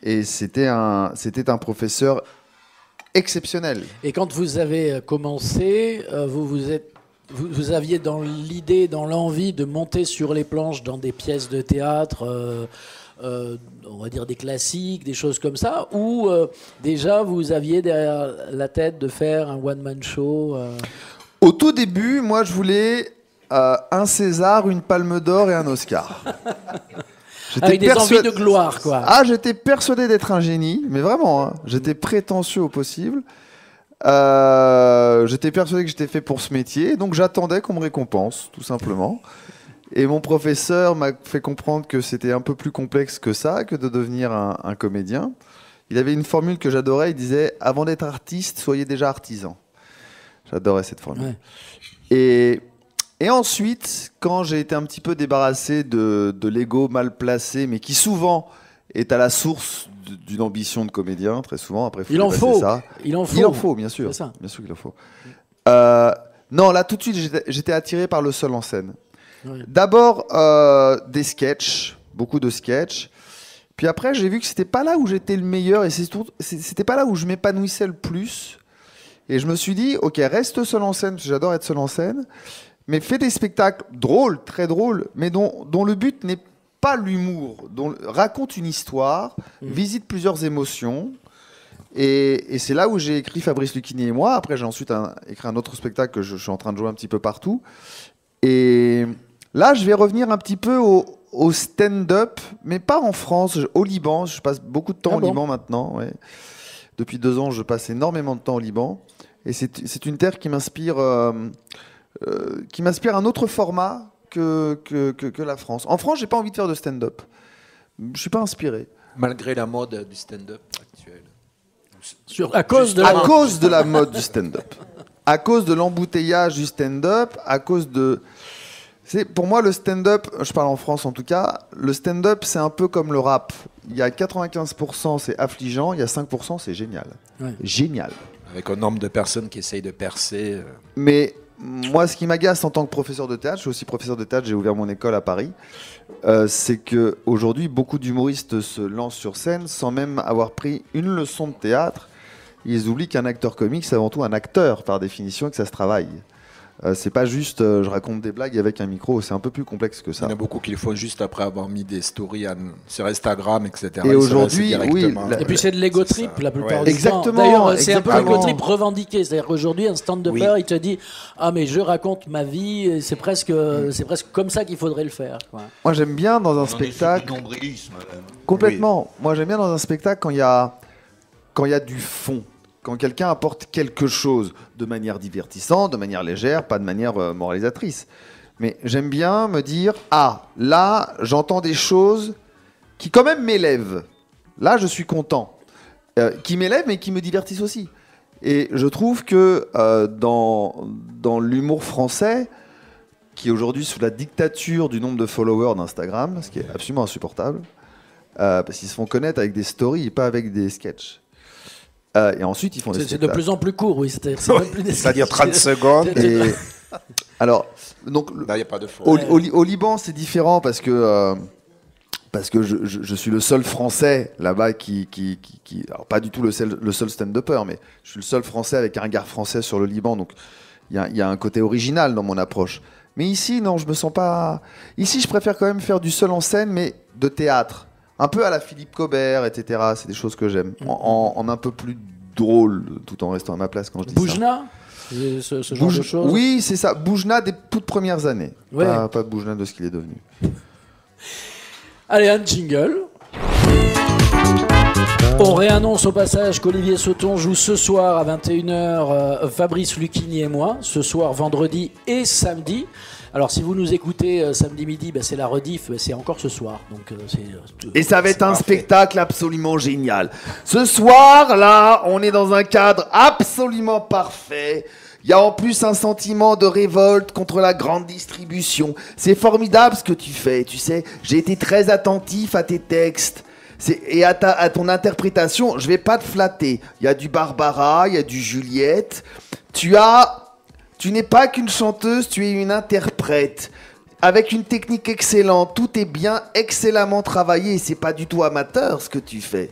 Et c'était un professeur exceptionnel. Et quand vous avez commencé, vous aviez dans l'idée, dans l'envie de monter sur les planches dans des pièces de théâtre, on va dire des classiques, des choses comme ça, ou déjà vous aviez derrière la tête de faire un one-man show Au tout début, moi je voulais un César, une Palme d'Or et un Oscar. Avec des envies de gloire, quoi. Ah, j'étais persuadé d'être un génie, mais vraiment, hein, j'étais prétentieux au possible. J'étais persuadé que j'étais fait pour ce métier, donc j'attendais qu'on me récompense, tout simplement. Et mon professeur m'a fait comprendre que c'était un peu plus complexe que ça, que de devenir un comédien. Il avait une formule que j'adorais, il disait « Avant d'être artiste, soyez déjà artisan ». J'adorais cette formule. Ouais. Et ensuite, quand j'ai été un petit peu débarrassé de l'ego mal placé, mais qui souvent est à la source d'une ambition de comédien, très souvent, après il en faut ça. Il en faut, bien sûr. Bien sûr qu'il en faut. Non, là, tout de suite, j'étais attiré par le seul en scène. Oui. D'abord, des sketchs, beaucoup de sketchs. Puis après, j'ai vu que c'était pas là où j'étais le meilleur et c'était pas là où je m'épanouissais le plus. Et je me suis dit, ok, reste seul en scène, parce que j'adore être seul en scène, mais fais des spectacles drôles, très drôles, mais dont le but n'est pas l'humour, raconte une histoire, visite plusieurs émotions. Et c'est là où j'ai écrit Fabrice Lucchini et moi. Après, j'ai ensuite écrit un autre spectacle que je suis en train de jouer un petit peu partout. Et là, je vais revenir un petit peu au stand-up, mais pas en France, au Liban. Je passe beaucoup de temps au Liban maintenant. Ouais. Depuis 2 ans, je passe énormément de temps au Liban. Et c'est une terre qui m'inspire un autre format que la France. En France, j'ai pas envie de faire de stand-up. Je suis pas inspiré. Malgré la mode du stand-up actuel. À cause de la mode du stand-up. À cause de l'embouteillage du stand-up, à cause de... Pour moi, le stand-up, je parle en France en tout cas, le stand-up, c'est un peu comme le rap. Il y a 95%, c'est affligeant, il y a 5%, c'est génial. Ouais. Génial. Avec un nombre de personnes qui essayent de percer. Mais moi, ce qui m'agace en tant que professeur de théâtre, je suis aussi professeur de théâtre, j'ai ouvert mon école à Paris, c'est qu'aujourd'hui, beaucoup d'humoristes se lancent sur scène sans même avoir pris une leçon de théâtre. Ils oublient qu'un acteur comique, c'est avant tout un acteur, par définition, et que ça se travaille. C'est pas juste je raconte des blagues avec un micro, c'est un peu plus complexe que ça. Il y en a beaucoup qui le font juste après avoir mis des stories sur Instagram, etc. Et aujourd'hui, oui. Et puis c'est de l'ego trip la plupart du temps. D'ailleurs, c'est un peu l'ego trip revendiqué. C'est-à-dire qu'aujourd'hui, un stand-upper, il te dit ah mais je raconte ma vie, et c'est presque comme ça qu'il faudrait le faire. Quoi. Moi j'aime bien dans un spectacle. Complètement. Oui. Moi j'aime bien dans un spectacle quand il y a du fond. Quand quelqu'un apporte quelque chose de manière divertissante, de manière légère, pas de manière moralisatrice. Mais j'aime bien me dire, là, j'entends des choses qui quand même m'élèvent. Là, je suis content. Qui m'élèvent, mais qui me divertissent aussi. Et je trouve que dans l'humour français, qui est aujourd'hui sous la dictature du nombre de followers d'Instagram, ce qui est absolument insupportable, parce qu'ils se font connaître avec des stories et pas avec des sketchs. Et ensuite, ils font des spectacles. C'est de plus en plus court, oui. C'est-à-dire 30 secondes. Et alors, donc, là, y a pas de fond. Au Liban, c'est différent parce que je suis le seul Français là-bas qui alors pas du tout le seul stand-upper, mais je suis le seul Français avec un regard français sur le Liban. Donc, il y a un côté original dans mon approche. Mais ici, non, je me sens pas... Ici, je préfère quand même faire du seul en scène, mais de théâtre. Un peu à la Philippe Cobert, etc. C'est des choses que j'aime. En un peu plus drôle, tout en restant à ma place quand je dis Boujna, ce genre de choses. Oui, c'est ça. Boujna des toutes premières années. Ouais. Pas Boujna de ce qu'il est devenu. Allez, un jingle. On réannonce au passage qu'Olivier Sauton joue ce soir à 21h Fabrice Lucchini et moi. Ce soir, vendredi et samedi. Alors si vous nous écoutez samedi midi, c'est la rediff, c'est encore ce soir. Donc, et ça va être un spectacle absolument génial. Ce soir, là, on est dans un cadre absolument parfait. Il y a en plus un sentiment de révolte contre la grande distribution. C'est formidable ce que tu fais, tu sais. J'ai été très attentif à tes textes. Et à ton interprétation, je vais pas te flatter. Il y a du Barbara, il y a du Juliette. Tu n'es pas qu'une chanteuse, tu es une interprète. Avec une technique excellente, tout est bien excellemment travaillé. C'est pas du tout amateur ce que tu fais.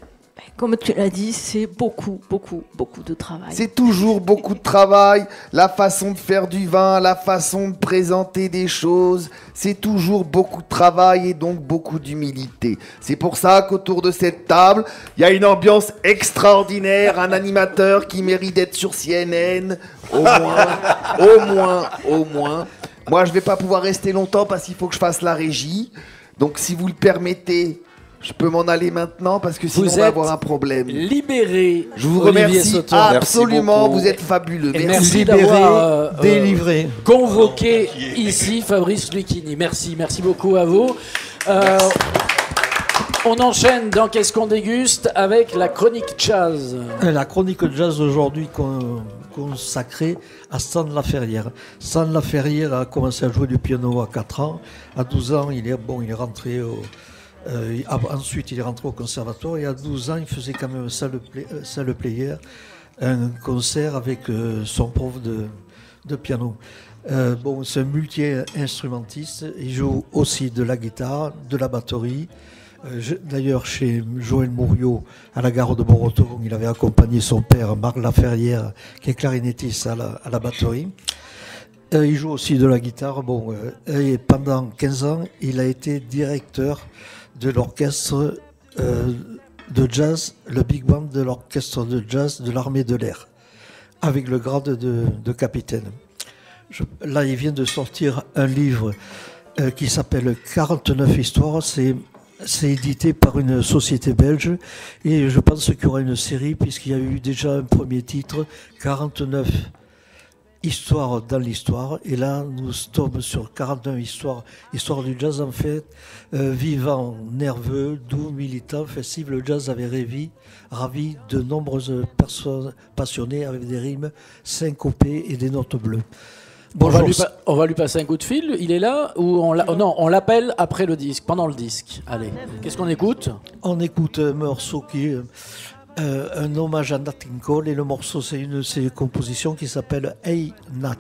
Comme tu l'as dit, c'est beaucoup de travail. C'est toujours beaucoup de travail. La façon de faire du vin, la façon de présenter des choses, c'est toujours beaucoup de travail et donc beaucoup d'humilité. C'est pour ça qu'autour de cette table, il y a une ambiance extraordinaire, un animateur qui mérite d'être sur CNN, au moins. Moi, je vais pas pouvoir rester longtemps parce qu'il faut que je fasse la régie. Donc, si vous le permettez, je peux m'en aller maintenant parce que sinon on va avoir un problème. Libéré. Je vous remercie absolument, vous êtes fabuleux. Merci d'avoir délivré, convoqué ici Fabrice Lucchini. Merci beaucoup à vous. On enchaîne dans Qu'est-ce qu'on déguste avec la chronique jazz. La chronique jazz d'aujourd'hui consacrée à Stan Laferrière. Stan Laferrière a commencé à jouer du piano à 4 ans. À 12 ans, il est rentré ensuite, il est rentré au conservatoire et à 12 ans, il faisait quand même salle player, un concert avec son prof de piano. C'est un multi-instrumentiste. Il joue aussi de la guitare, de la batterie, D'ailleurs, chez Joël Mouriot, à la gare de Boroton, il avait accompagné son père, Marc Laferrière, qui est clarinettiste à la batterie. Il joue aussi de la guitare. Et pendant 15 ans, il a été directeur de l'orchestre de jazz, le big band de l'orchestre de jazz de l'armée de l'air, avec le grade de capitaine. Là, il vient de sortir un livre qui s'appelle 49 histoires. C'est édité par une société belge et je pense qu'il y aura une série puisqu'il y a eu déjà un premier titre, 49 histoires dans l'histoire. Et là, nous tombons sur 49 histoires du jazz en fait, vivant, nerveux, doux, militant, festif. Le jazz avait ravi de nombreuses personnes passionnées avec des rimes syncopées et des notes bleues. Bonjour. On va lui passer un coup de fil. Il est là ou on l'appelle après le disque, pendant le disque. Allez, qu'est-ce qu'on écoute ? On écoute un morceau qui est un hommage à Nat King Cole et le morceau c'est une de ses compositions qui s'appelle Hey Nat.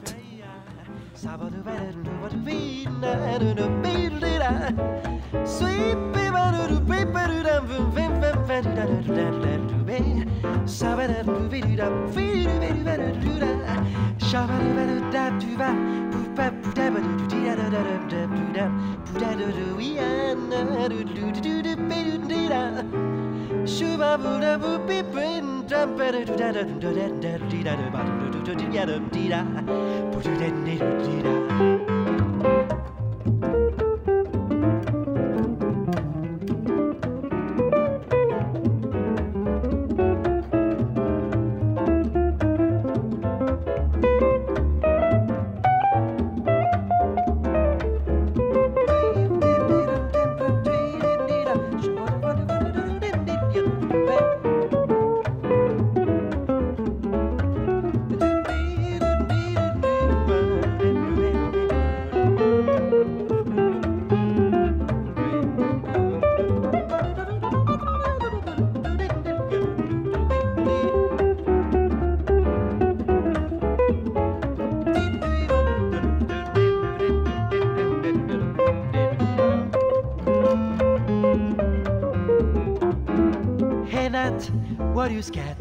What you scat?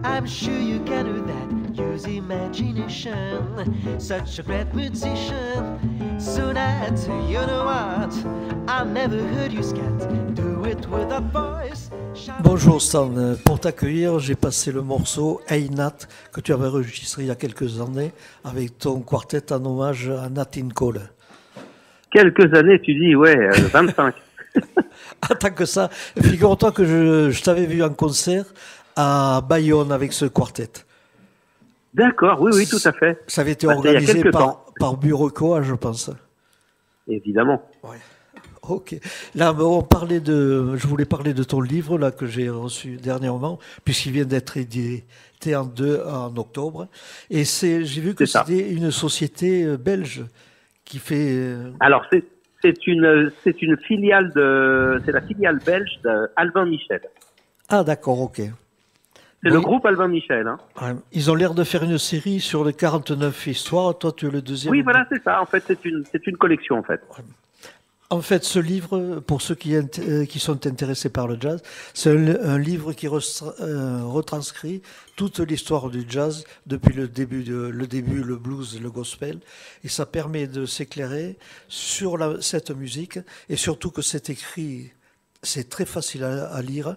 I'm sure you can do that. Use imagination. Such a great musician. So that you know what? I never heard you scat. Do it with a voice. Bonjour Stan, pour t'accueillir, j'ai passé le morceau Hey Nat que tu avais enregistré il y a quelques années avec ton quartet en hommage à Nat King Cole. Quelques années, tu dis, ouais, 25. Ah, tant que ça, figure-toi que je t'avais vu en concert à Bayonne avec ce quartet. D'accord, oui, tout à fait. Ça avait été organisé par Bureau, je pense. Évidemment. Ouais. Ok. Là, je voulais parler de ton livre là que j'ai reçu dernièrement, puisqu'il vient d'être édité en octobre. Et j'ai vu que c'était une société belge qui fait. Alors c'est une filiale c'est la filiale belge d'Albin Michel. Ah d'accord, ok. C'est le groupe Albin Michel. Hein. Ils ont l'air de faire une série sur les 49 histoires. Toi, tu es le deuxième. Oui, voilà, c'est ça. En fait, c'est une collection, en fait. En fait, ce livre, pour ceux qui sont intéressés par le jazz, c'est un livre qui retranscrit toute l'histoire du jazz depuis le début, le blues, le gospel. Et ça permet de s'éclairer sur cette musique et surtout que c'est écrit. C'est très facile à lire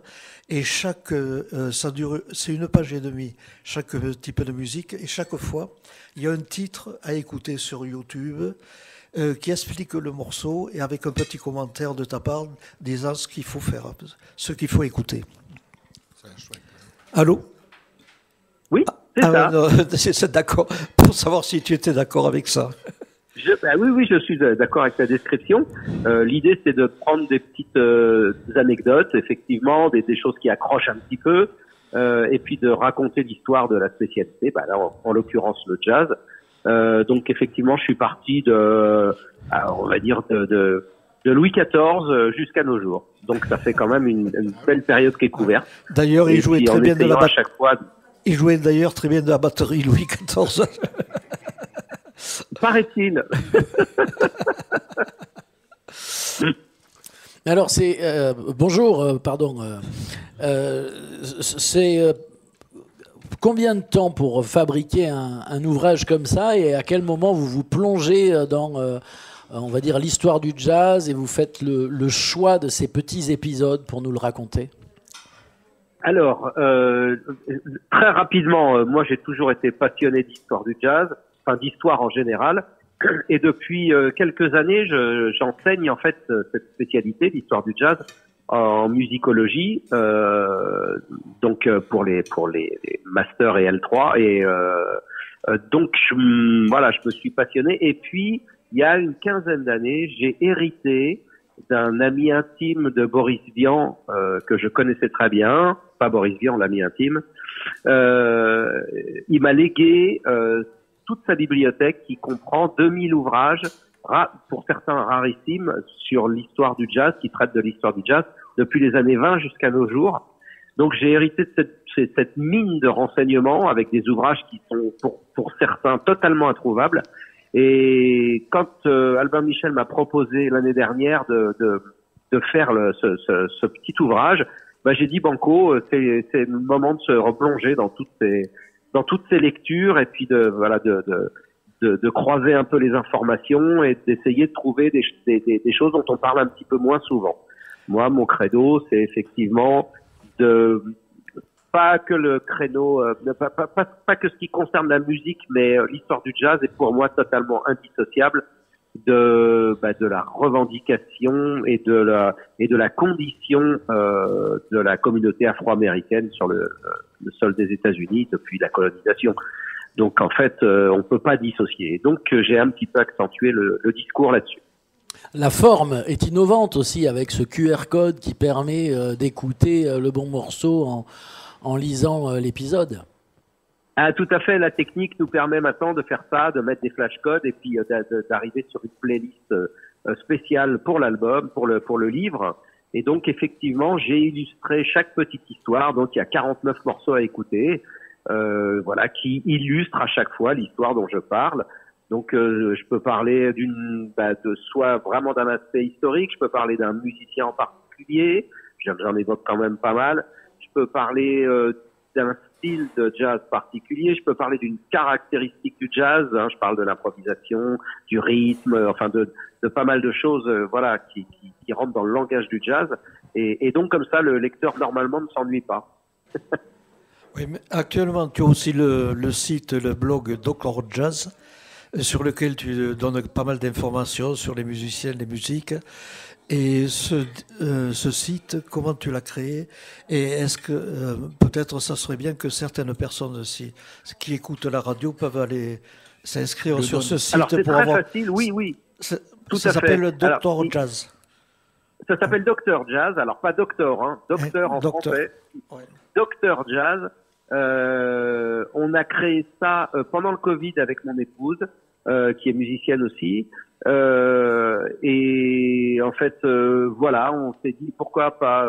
et c'est 1 page et demie chaque type de musique et chaque fois il y a un titre à écouter sur YouTube qui explique le morceau et avec un petit commentaire de ta part disant ce qu'il faut faire, ce qu'il faut écouter. Allô ? Oui, c'est ça. C'est d'accord, pour savoir si tu étais d'accord avec ça. Oui, je suis d'accord avec la description. L'idée, c'est de prendre des petites anecdotes, effectivement, des choses qui accrochent un petit peu, et puis de raconter l'histoire de la spécialité, là, en l'occurrence le jazz. Donc, effectivement, je suis parti on va dire, de Louis XIV jusqu'à nos jours. Donc, ça fait quand même une belle période qui est couverte. D'ailleurs, il jouait très bien de la batterie. Chaque fois... Il jouait d'ailleurs très bien de la batterie, Louis XIV. Paraît-il. Alors c'est bonjour, pardon. C'est combien de temps pour fabriquer un ouvrage comme ça et à quel moment vous vous plongez dans, on va dire, l'histoire du jazz et vous faites le choix de ces petits épisodes pour nous le raconter? Alors, très rapidement, moi j'ai toujours été passionné d'histoire du jazz, enfin d'histoire en général, et depuis quelques années, j'enseigne en fait cette spécialité d'histoire du jazz en musicologie, donc pour les masters et L3, et donc voilà, je me suis passionné. Et puis il y a une quinzaine d'années, j'ai hérité d'un ami intime de Boris Vian que je connaissais très bien, pas Boris Vian, l'ami intime. Il m'a légué toute sa bibliothèque qui comprend 2000 ouvrages, pour certains rarissimes, sur l'histoire du jazz, qui traitent de l'histoire du jazz depuis les années 20 jusqu'à nos jours. Donc j'ai hérité de cette mine de renseignements avec des ouvrages qui sont pour certains totalement introuvables. Et quand Albin Michel m'a proposé l'année dernière de faire ce petit ouvrage, bah j'ai dit banco, c'est le moment de se replonger dans toutes ces lectures et puis de croiser un peu les informations et d'essayer de trouver des choses dont on parle un petit peu moins souvent. Moi, mon credo, c'est effectivement pas que le créneau, pas que ce qui concerne la musique, mais l'histoire du jazz est pour moi totalement indissociable de la revendication et de la condition de la communauté afro-américaine sur le sol des États-Unis depuis la colonisation. Donc en fait, on peut pas dissocier. Donc j'ai un petit peu accentué le discours là-dessus. La forme est innovante aussi avec ce QR code qui permet d'écouter le bon morceau en lisant l'épisode. Ah, tout à fait. La technique nous permet maintenant de faire ça, de mettre des flashcodes et puis d'arriver sur une playlist spéciale pour l'album, pour le livre. Et donc effectivement, j'ai illustré chaque petite histoire. Donc il y a 49 morceaux à écouter, voilà, qui illustrent à chaque fois l'histoire dont je parle. Donc je peux parler de soit vraiment d'un aspect historique, je peux parler d'un musicien en particulier, j'en évoque quand même pas mal. Je peux parler d'un style de jazz particulier, je peux parler d'une caractéristique du jazz, hein, je parle de l'improvisation, du rythme, enfin de pas mal de choses voilà qui rentrent dans le langage du jazz et donc comme ça le lecteur normalement ne s'ennuie pas. Oui, mais actuellement tu as aussi le site, le blog Dr Jazz, sur lequel tu donnes pas mal d'informations sur les musiciens, les musiques. Et ce site, comment tu l'as créé? Et est-ce que peut-être ça serait bien que certaines personnes qui écoutent la radio peuvent aller s'inscrire sur ce site? Alors c'est très facile, oui. Ça s'appelle Dr Jazz. Ça s'appelle Dr Jazz, alors pas docteur, hein, docteur en français. Ouais. Dr Jazz. On a créé ça pendant le Covid avec mon épouse, qui est musicienne aussi. Et en fait, voilà, on s'est dit pourquoi pas,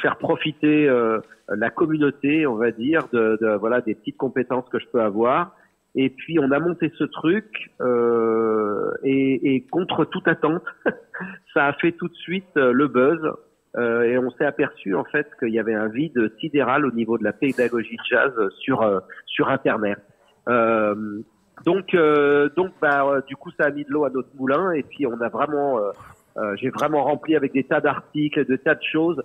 faire profiter la communauté, on va dire, voilà des petites compétences que je peux avoir. Et puis on a monté ce truc et contre toute attente, ça a fait tout de suite le buzz. Et on s'est aperçu en fait qu'il y avait un vide sidéral au niveau de la pédagogie jazz sur Internet. Du coup, ça a mis de l'eau à notre moulin et puis on a vraiment, j'ai vraiment rempli avec des tas d'articles, de tas de choses.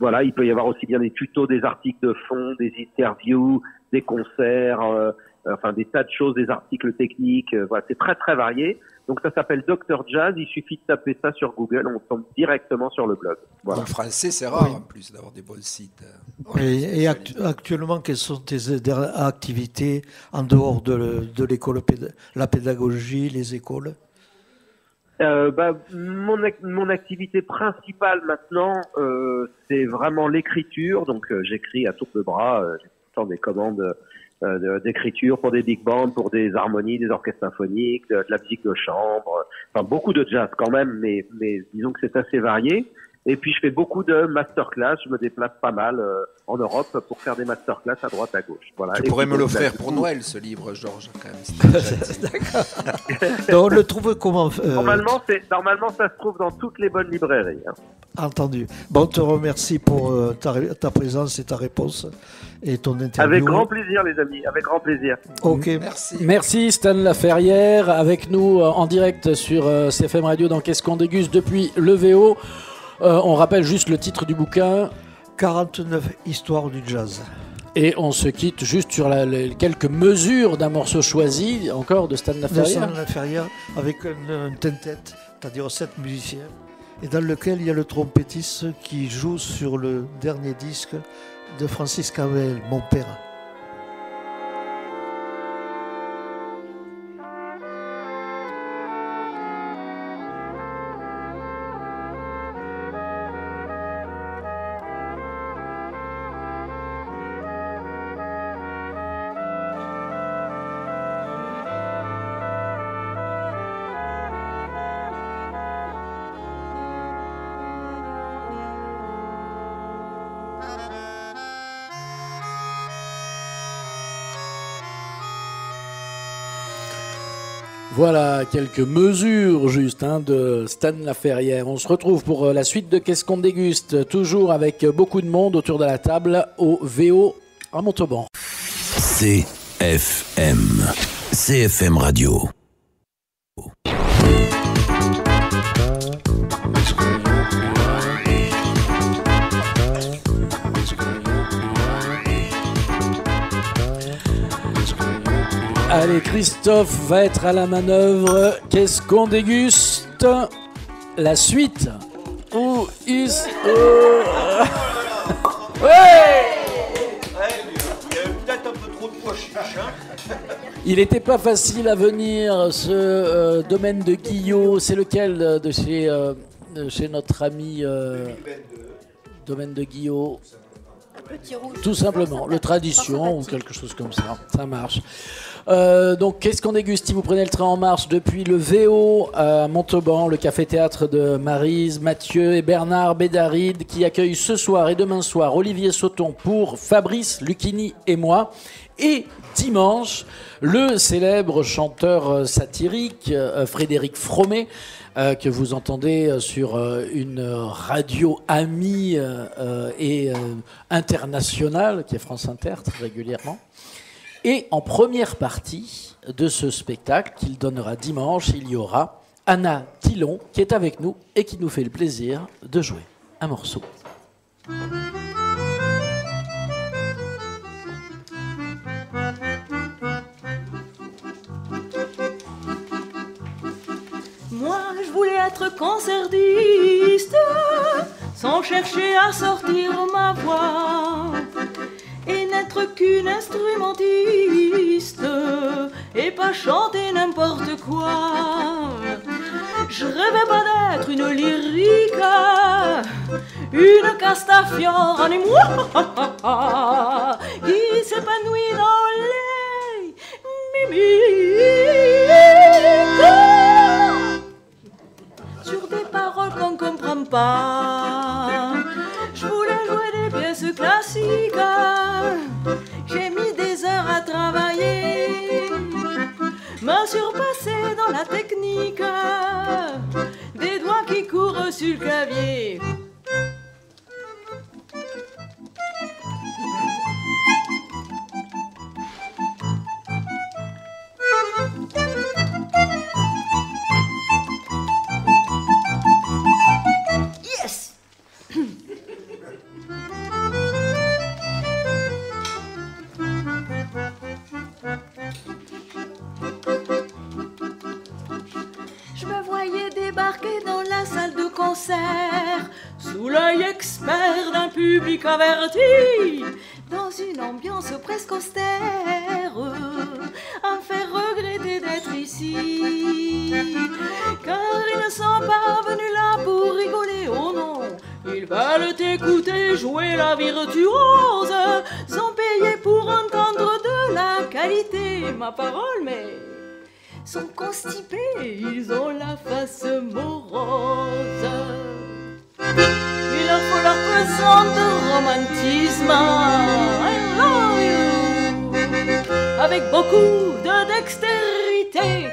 Voilà, il peut y avoir aussi bien des tutos, des articles de fond, des interviews, des concerts, enfin des tas de choses, des articles techniques. Voilà, c'est très très varié. Donc ça s'appelle Dr Jazz. Il suffit de taper ça sur Google, on tombe directement sur le blog. Voilà. En français, c'est rare en plus d'avoir des bons sites. Et actuellement, quelles sont tes activités en dehors de l'école, la pédagogie, les écoles? Mon activité principale maintenant, c'est vraiment l'écriture. Donc j'écris à tour de bras. J'ai tout le temps des commandes d'écriture pour des big bands, pour des harmonies, des orchestres symphoniques, de la musique de chambre, enfin beaucoup de jazz quand même, mais disons que c'est assez varié. Et puis je fais beaucoup de masterclass, je me déplace pas mal en Europe pour faire des masterclass à droite, à gauche. Voilà. Tu pourrais me l'offrir pour Noël, ce livre, Georges, quand même. D'accord. Donc, on le trouve comment Normalement, ça se trouve dans toutes les bonnes librairies. Hein. Entendu. Bon, on te remercie pour ta présence et ta réponse et ton interview. Avec grand plaisir, les amis, avec grand plaisir. Ok, merci. Merci Stan Laferrière, avec nous en direct sur CFM Radio dans Qu'est-ce qu'on déguste depuis le VO. On rappelle juste le titre du bouquin. 49 histoires du jazz. Et on se quitte juste sur les quelques mesures d'un morceau choisi, encore de Stan Laferrière. De Stan Laferrière, avec un quintet, c'est-à-dire 7 musiciens, et dans lequel il y a le trompettiste qui joue sur le dernier disque de Francis Cabrel, Mon Père. Voilà quelques mesures juste de Stan Laferrière. On se retrouve pour la suite de Qu'est-ce qu'on déguste, toujours avec beaucoup de monde autour de la table au VO à Montauban. CFM Radio. Allez, Christophe va être à la manœuvre. Qu'est-ce qu'on déguste? La suite. Où is... Ouais! Peut-être un peu trop de pois chiches, hein. Il n'était pas facile à venir, ce domaine de Guillot. C'est lequel de chez notre ami domaine de Guillot? Tout simplement, le Tradition ou quelque chose comme ça. Ça marche. Donc, qu'est-ce qu'on déguste si vous prenez le train en marche depuis le VO à Montauban, le café-théâtre de Maryse, Mathieu et Bernard Bédaride qui accueillent ce soir et demain soir Olivier Sauton pour Fabrice Lucchini et moi. Et dimanche, le célèbre chanteur satirique Frédéric Fromet, que vous entendez sur une radio amie et internationale, qui est France Inter, très régulièrement. Et en première partie de ce spectacle qu'il donnera dimanche, il y aura Anna Tillon qui est avec nous et qui nous fait le plaisir de jouer un morceau. Moi, je voulais être concertiste, sans chercher à sortir ma voix, et n'être qu'une instrumentiste, et pas chanter n'importe quoi. Je rêvais pas d'être une lyrica, une Castafiore en émoi, qui s'épanouit dans les mimiques, sur des paroles qu'on comprend pas. Je voulais jouer des pièces classiques, j'ai mis des heures à travailler, me surpasser dans la technique, des doigts qui courent sur le clavier. Yes! Je me voyais débarquer dans la salle de concert, sous l'œil expert d'un public averti, dans une ambiance presque austère, à me faire regretter d'être ici. Car ils ne sont pas venus là pour rigoler, oh non, ils veulent t'écouter jouer la virtuose, sont payés pour entendre de la qualité, ma parole, mais sont constipés, ils ont la face morose. Il leur faut leur pesant de romantisme. I love you. Avec beaucoup de dextérité.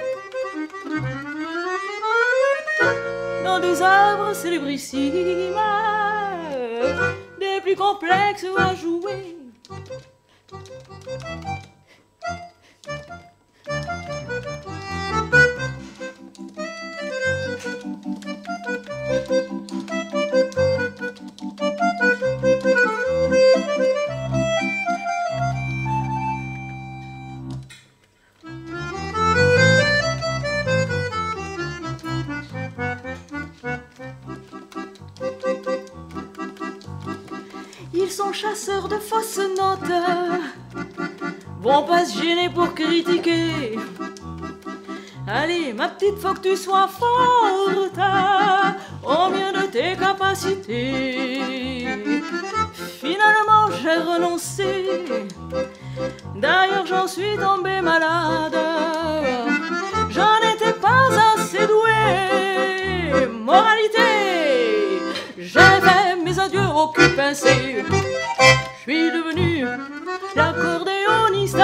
Dans des œuvres célébrissimes, des plus complexes à jouer. Ils sont chasseurs de fausses notes, vont pas se gêner pour critiquer. Allez, ma petite, faut que tu sois forte au mieux de tes capacités. Finalement, j'ai renoncé. D'ailleurs, j'en suis tombée malade. J'en étais pas assez douée. Moralité, j'avais mes adieux au cul pincé. Je suis devenue l'accordéoniste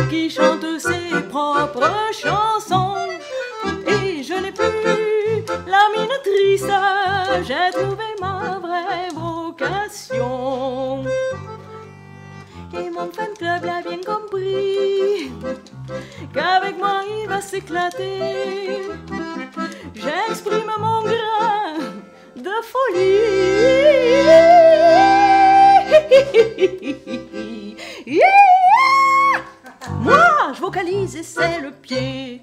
qui chante ses propres chansons. Et je n'ai plus la mine triste, j'ai trouvé ma vraie vocation. Et mon fan club l'a bien compris, qu'avec moi il va s'éclater. J'exprime mon grain de folie. Moi, je vocalise et c'est le pied.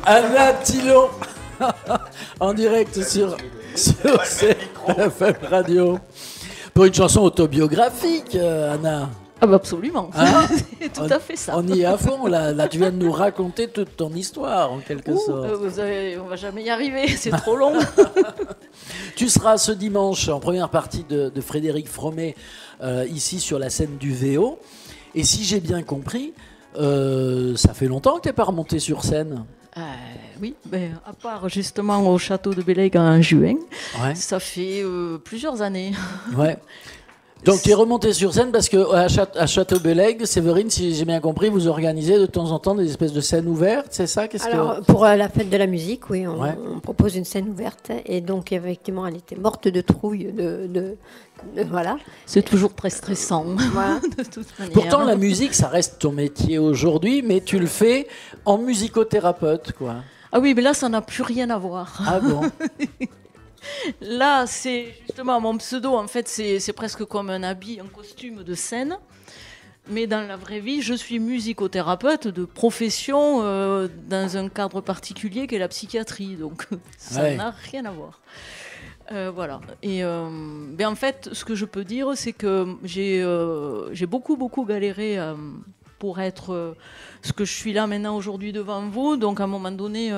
Anna Thillon en direct sur CFM Radio pour une chanson autobiographique, Anna. Ah bah absolument, hein? C'est tout à fait ça. On y est à fond, là tu viens de nous raconter toute ton histoire en quelque sorte. On va jamais y arriver, c'est trop long. Tu seras ce dimanche en première partie de Frédéric Fromet ici sur la scène du VO. Et si j'ai bien compris, ça fait longtemps que tu n'es pas remonté sur scène. Oui, mais à part justement au château de Bellègue en juin, ouais. Ça fait plusieurs années. Ouais. Donc tu es remonté sur scène parce qu'à Château-Bellègue, Séverine, si j'ai bien compris, vous organisez de temps en temps des espèces de scènes ouvertes, c'est ça? Pour la fête de la musique, oui, on propose une scène ouverte. Et donc effectivement, elle était morte de trouille, voilà. C'est toujours très stressant, voilà. De toute manière. Pourtant, la musique, ça reste ton métier aujourd'hui, mais tu le fais en musicothérapeute, quoi. Ah oui, mais là, ça n'a plus rien à voir. Ah bon? Là, c'est justement mon pseudo, en fait, c'est presque comme un habit, un costume de scène. Mais dans la vraie vie, je suis musicothérapeute de profession dans un cadre particulier qui est la psychiatrie. Donc, ça n'a rien à voir. Voilà. Et ben en fait, ce que je peux dire, c'est que j'ai beaucoup galéré pour être ce que je suis là maintenant aujourd'hui devant vous. Donc à un moment donné,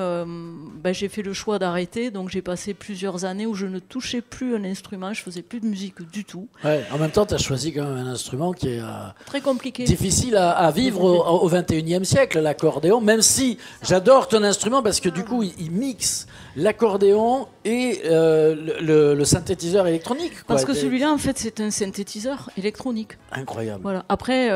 j'ai fait le choix d'arrêter. Donc j'ai passé plusieurs années où je ne touchais plus un instrument, je faisais plus de musique du tout. Ouais, en même temps, tu as choisi quand même un instrument qui est très compliqué, difficile à vivre au 21e siècle, l'accordéon. Même si j'adore ton instrument parce que du coup, il mixe l'accordéon et le synthétiseur électronique. Quoi. Parce que celui-là, en fait, c'est un synthétiseur électronique. Incroyable. Voilà. Après,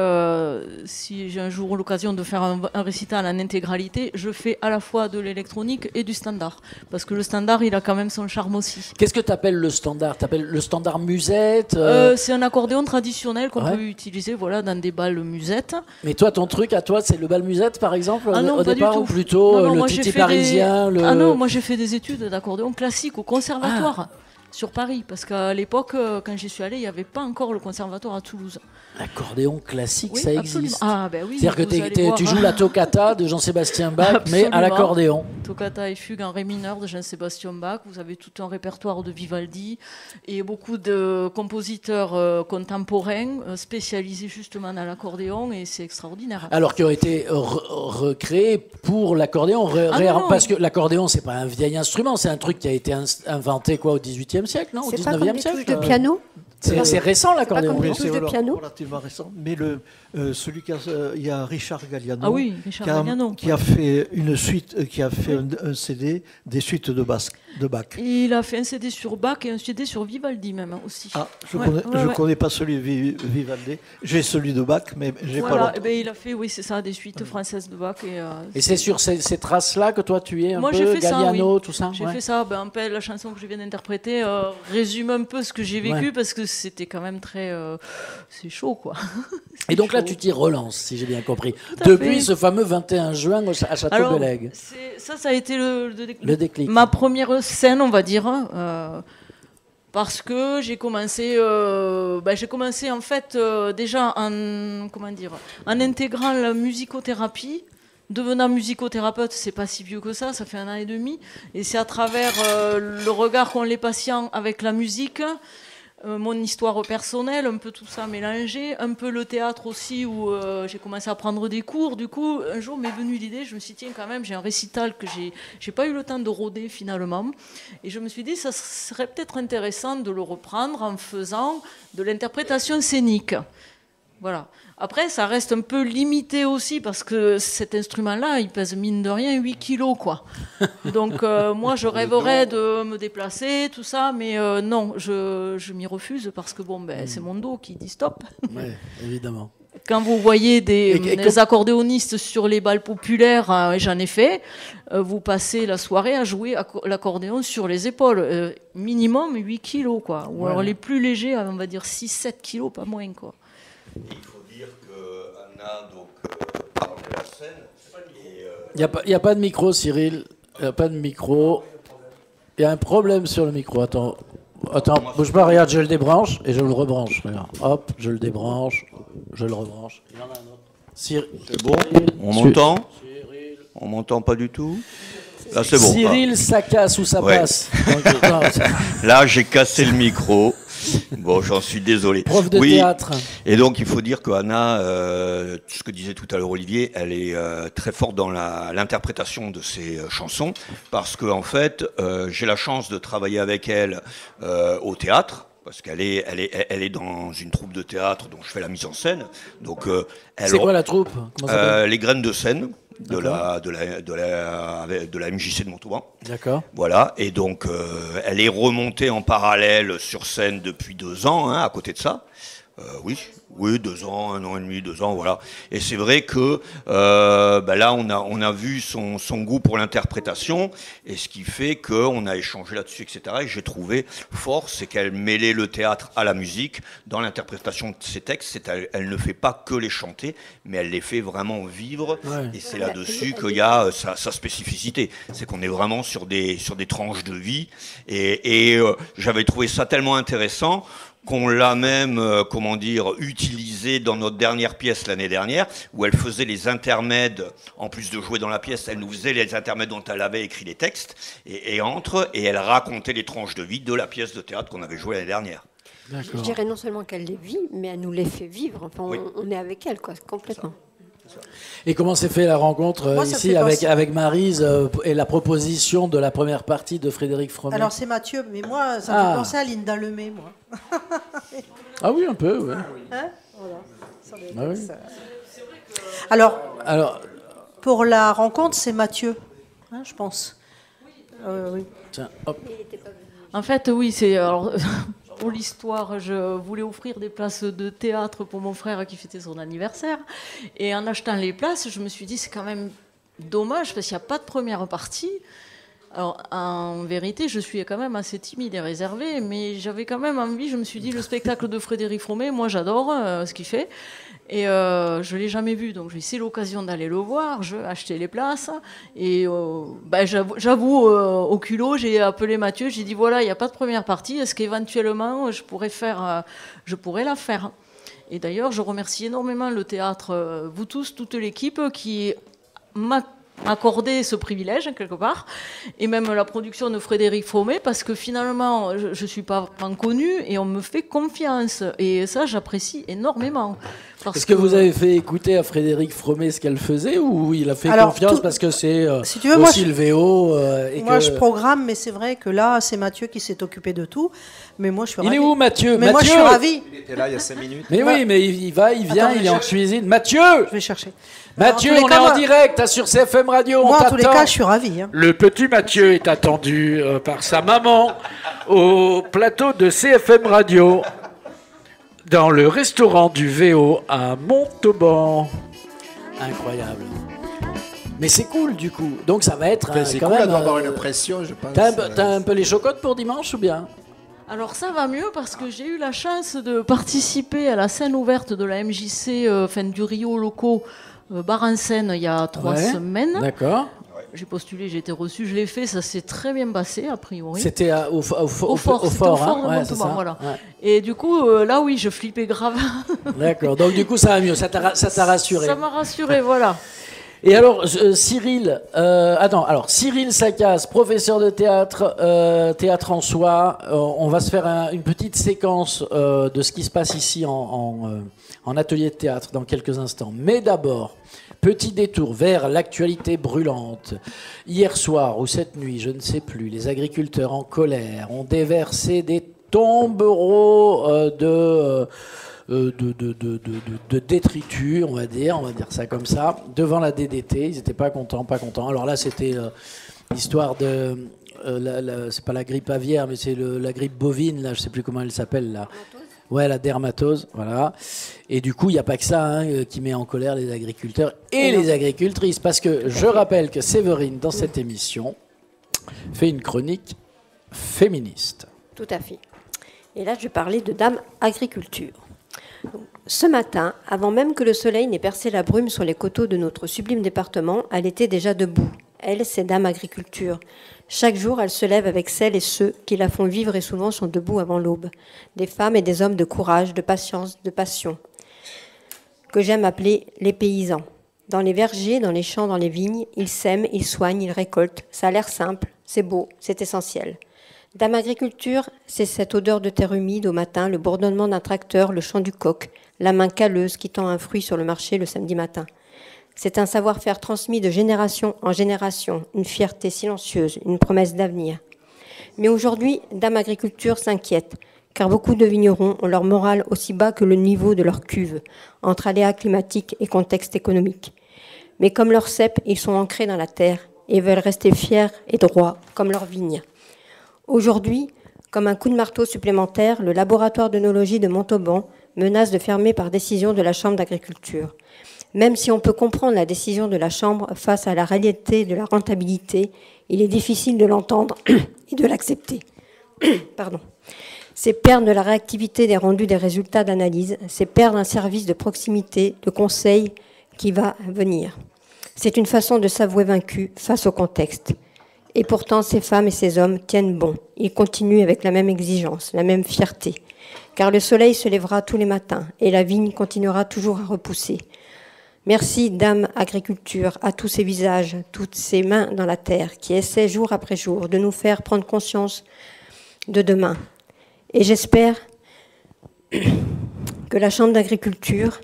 si j'ai un jour l'occasion de faire un récital en intégralité, je fais à la fois de l'électronique et du standard. Parce que le standard, il a quand même son charme aussi. Qu'est-ce que tu appelles le standard? Tu appelles le standard musette C'est un accordéon traditionnel qu'on peut utiliser dans des balles musettes. Mais toi, ton truc à toi, c'est le bal musette, par exemple, non, au départ, ou plutôt le titi parisien Ah non, moi j'ai fait des études d'accordéon classique au conservatoire. Sur Paris, parce qu'à l'époque, quand j'y suis allée, il n'y avait pas encore le conservatoire à Toulouse. L'accordéon classique, oui, ça absolument. existe. Ah, ben oui, c'est-à-dire que tu joues la toccata de Jean-Sébastien Bach, absolument. mais à l'accordéon. Toccata et fugue en ré mineur de Jean-Sébastien Bach. Vous avez tout un répertoire de Vivaldi et beaucoup de compositeurs contemporains spécialisés justement dans l'accordéon, et c'est extraordinaire. Alors qui ont été recréés pour l'accordéon, parce que l'accordéon, c'est pas un vieil instrument, c'est un truc qui a été inventé au 18e siècle, non? Au 19e siècle. C'est pas comme les touches de piano? C'est récent l'accordéon. Oui, c'est relativement récent. Mais il y a Richard Galliano. Ah oui, Richard Galliano. Qui a fait une suite, qui a fait un CD des suites de Bach. Il a fait un CD sur Bach et un CD sur Vivaldi même aussi. Ah, je connais pas celui de Vivaldi. J'ai celui de Bach, mais j'ai pas l'autre. Il a fait, oui, c'est ça, des suites françaises de Bach. Et c'est sur ces traces-là que toi tu es Moi, peu j'ai fait Galliano, ça, oui. tout ça. J'ai fait ça. Un peu la chanson que je viens d'interpréter résume un peu ce que j'ai vécu parce que c'était quand même très, c'est chaud quoi. Et donc là, tu t'y relances, si j'ai bien compris. Depuis ce fameux 21 juin à Château-Bellègue. Ça a été le déclic. Ma première scène, on va dire. Parce que j'ai commencé en fait déjà en intégrant la musicothérapie. Devenant musicothérapeute, c'est pas si vieux que ça fait 1 an et demi. Et c'est à travers le regard qu'ont les patients avec la musique, mon histoire personnelle, un peu tout ça mélangé, un peu le théâtre aussi où j'ai commencé à prendre des cours. Du coup, un jour m'est venue l'idée, je me suis dit, tiens, quand même, j'ai un récital que j'ai pas eu le temps de roder finalement. Et je me suis dit, ça serait peut-être intéressant de le reprendre en faisant de l'interprétation scénique. Voilà. Après, ça reste un peu limité aussi parce que cet instrument-là, il pèse mine de rien 8 kilos, quoi. Donc, moi, je rêverais de me déplacer, tout ça, mais non, je m'y refuse parce que c'est mon dos qui dit stop. Oui, évidemment. Quand vous voyez des accordéonistes sur les bals populaires, j'en ai fait, vous passez la soirée à jouer l'accordéon sur les épaules. Minimum 8 kilos, quoi. Ou alors les plus légers, on va dire 6-7 kilos, pas moins, quoi. Il faut dire qu'Anna parle de la scène. Il n'y a pas de micro, Cyril. Il n'y a pas de micro. Il y a un problème sur le micro. Attends, bouge pas, regarde, je le débranche et je le rebranche. Regarde. Hop, je le débranche, je le rebranche. Il y en a un autre. C'est bon. On m'entend ? On m'entend pas du tout. Là, c'est bon. Cyril, ça casse ou ça passe. Là, j'ai cassé le micro. Bon, j'en suis désolé. Prof de théâtre. Et donc, il faut dire qu'Anna, ce que disait tout à l'heure Olivier, elle est très forte dans l'interprétation de ses chansons, parce que en fait, j'ai la chance de travailler avec elle au théâtre. Parce qu'elle est dans une troupe de théâtre dont je fais la mise en scène. Donc, c'est quoi la troupe ? Les Graines de Scène. De la MJC de Montauban. D'accord. Voilà, et donc elle est remontée en parallèle sur scène depuis 2 ans, à côté de ça. Oui, 2 ans, 1 an et demi, 2 ans, voilà. Et c'est vrai que là, on a vu son goût pour l'interprétation, et ce qui fait qu'on a échangé là-dessus, etc. Et j'ai trouvé fort, c'est qu'elle mêlait le théâtre à la musique dans l'interprétation de ses textes. Elle ne fait pas que les chanter, mais elle les fait vraiment vivre. Ouais. Et c'est là-dessus qu'il y a sa spécificité. C'est qu'on est vraiment sur des tranches de vie. Et j'avais trouvé ça tellement intéressant qu'on l'a même, utilisé dans notre dernière pièce l'année dernière, où elle faisait les intermèdes, en plus de jouer dans la pièce, elle nous faisait les intermèdes dont elle avait écrit les textes, et elle racontait les tranches de vie de la pièce de théâtre qu'on avait jouée l'année dernière. Je dirais non seulement qu'elle les vit, mais elle nous les fait vivre. Enfin, oui. On est avec elle, quoi, complètement. Et comment s'est fait la rencontre ici avec Maryse et la proposition de la première partie de Frédéric Fromet ? Alors c'est Mathieu, mais moi ça me fait penser à Linda Lemay, moi. Ah oui, un peu, oui. Hein, voilà. Alors, pour la rencontre, c'est Mathieu, je pense. Oui. Tiens, hop. En fait, oui, c'est... Alors, pour l'histoire, je voulais offrir des places de théâtre pour mon frère qui fêtait son anniversaire. Et en achetant les places, je me suis dit, c'est quand même dommage parce qu'il n'y a pas de première partie. Alors, en vérité, je suis quand même assez timide et réservée, mais j'avais quand même envie, je me suis dit, le spectacle de Frédéric Fromet, moi j'adore ce qu'il fait. Et je ne l'ai jamais vu, donc j'ai essayé l'occasion d'aller le voir, j'ai acheté les places. Et j'avoue, au culot, j'ai appelé Mathieu, j'ai dit voilà, il n'y a pas de première partie, est-ce qu'éventuellement je pourrais la faire ? Et d'ailleurs, je remercie énormément le théâtre, vous tous, toute l'équipe, qui m'a accordé ce privilège quelque part, et même la production de Frédéric Fromet, parce que finalement je suis pas connue et on me fait confiance, et ça j'apprécie énormément. Est-ce que vous avez fait écouter à Frédéric Fromet ce qu'elle faisait, ou il a fait confiance parce que c'est si tu veux, moi, le VO je programme, mais c'est vrai que là c'est Mathieu qui s'est occupé de tout, mais moi je suis ravie. Il est où Mathieu? Mais moi je suis ravie. Il était là il y a 5 minutes. Mais oui, mais il vient, il est en cuisine. Mathieu! Je vais chercher. Mathieu, on est en direct sur CFM Radio. Moi, en tous les cas, je suis ravie. Le petit Mathieu est attendu par sa maman au plateau de CFM Radio dans le restaurant du VO à Montauban. Incroyable. Mais c'est cool du coup. Donc ça va être c'est quand cool même d'avoir une pression, je pense. T'as un peu les chocottes pour dimanche ou bien? Alors ça va mieux parce que j'ai eu la chance de participer à la scène ouverte de la MJC, du Rio Locaux Bar en Seine il y a 3 semaines. D'accord. J'ai postulé, j'ai été reçu, je l'ai fait, ça s'est très bien passé a priori. C'était au fort de Montauban, voilà. Ouais. Et du coup, là oui, je flippais grave. D'accord, donc du coup ça va mieux, ça t'a rassuré. Ça m'a rassuré, voilà. Et alors, Cyril, Cyril Sacasse, professeur de théâtre, théâtre en soi, on va se faire une petite séquence de ce qui se passe ici en atelier de théâtre dans quelques instants. Mais d'abord, petit détour vers l'actualité brûlante. Hier soir ou cette nuit, je ne sais plus, les agriculteurs en colère ont déversé des tombereaux de détritus, on va dire ça comme ça, devant la DDT. Ils n'étaient pas contents. Alors là, c'était l'histoire de... c'est pas la grippe aviaire, mais c'est la grippe bovine, là, je sais plus comment elle s'appelle, là. Ouais, la dermatose, voilà. Et du coup, il n'y a pas que ça qui met en colère les agriculteurs et les agricultrices. Parce que je rappelle que Séverine, dans cette émission, fait une chronique féministe. Tout à fait. Et là, je vais parler de Dame Agriculture. Donc, ce matin, avant même que le soleil n'ait percé la brume sur les coteaux de notre sublime département, elle était déjà debout. Elle, c'est Dame Agriculture. Chaque jour, elle se lève avec celles et ceux qui la font vivre et souvent sont debout avant l'aube. Des femmes et des hommes de courage, de patience, de passion, que j'aime appeler les paysans. Dans les vergers, dans les champs, dans les vignes, ils sèment, ils soignent, ils récoltent. Ça a l'air simple, c'est beau, c'est essentiel. Dame Agriculture, c'est cette odeur de terre humide au matin, le bourdonnement d'un tracteur, le chant du coq, la main calleuse qui tend un fruit sur le marché le samedi matin. C'est un savoir-faire transmis de génération en génération, une fierté silencieuse, une promesse d'avenir. Mais aujourd'hui, Dame Agriculture s'inquiète, car beaucoup de vignerons ont leur morale aussi bas que le niveau de leur cuve, entre aléas climatiques et contexte économique. Mais comme leurs cèpes, ils sont ancrés dans la terre et veulent rester fiers et droits comme leurs vignes. Aujourd'hui, comme un coup de marteau supplémentaire, le laboratoire d'œnologie de Montauban menace de fermer par décision de la Chambre d'agriculture. Même si on peut comprendre la décision de la Chambre face à la réalité de la rentabilité, il est difficile de l'entendre et de l'accepter. Pardon. C'est perdre de la réactivité des rendus des résultats d'analyse, c'est perdre un service de proximité, de conseil qui va venir. C'est une façon de s'avouer vaincu face au contexte. Et pourtant, ces femmes et ces hommes tiennent bon. Ils continuent avec la même exigence, la même fierté. Car le soleil se lèvera tous les matins et la vigne continuera toujours à repousser. Merci, Dame Agriculture, à tous ces visages, toutes ces mains dans la terre qui essaient jour après jour de nous faire prendre conscience de demain. Et j'espère que la Chambre d'agriculture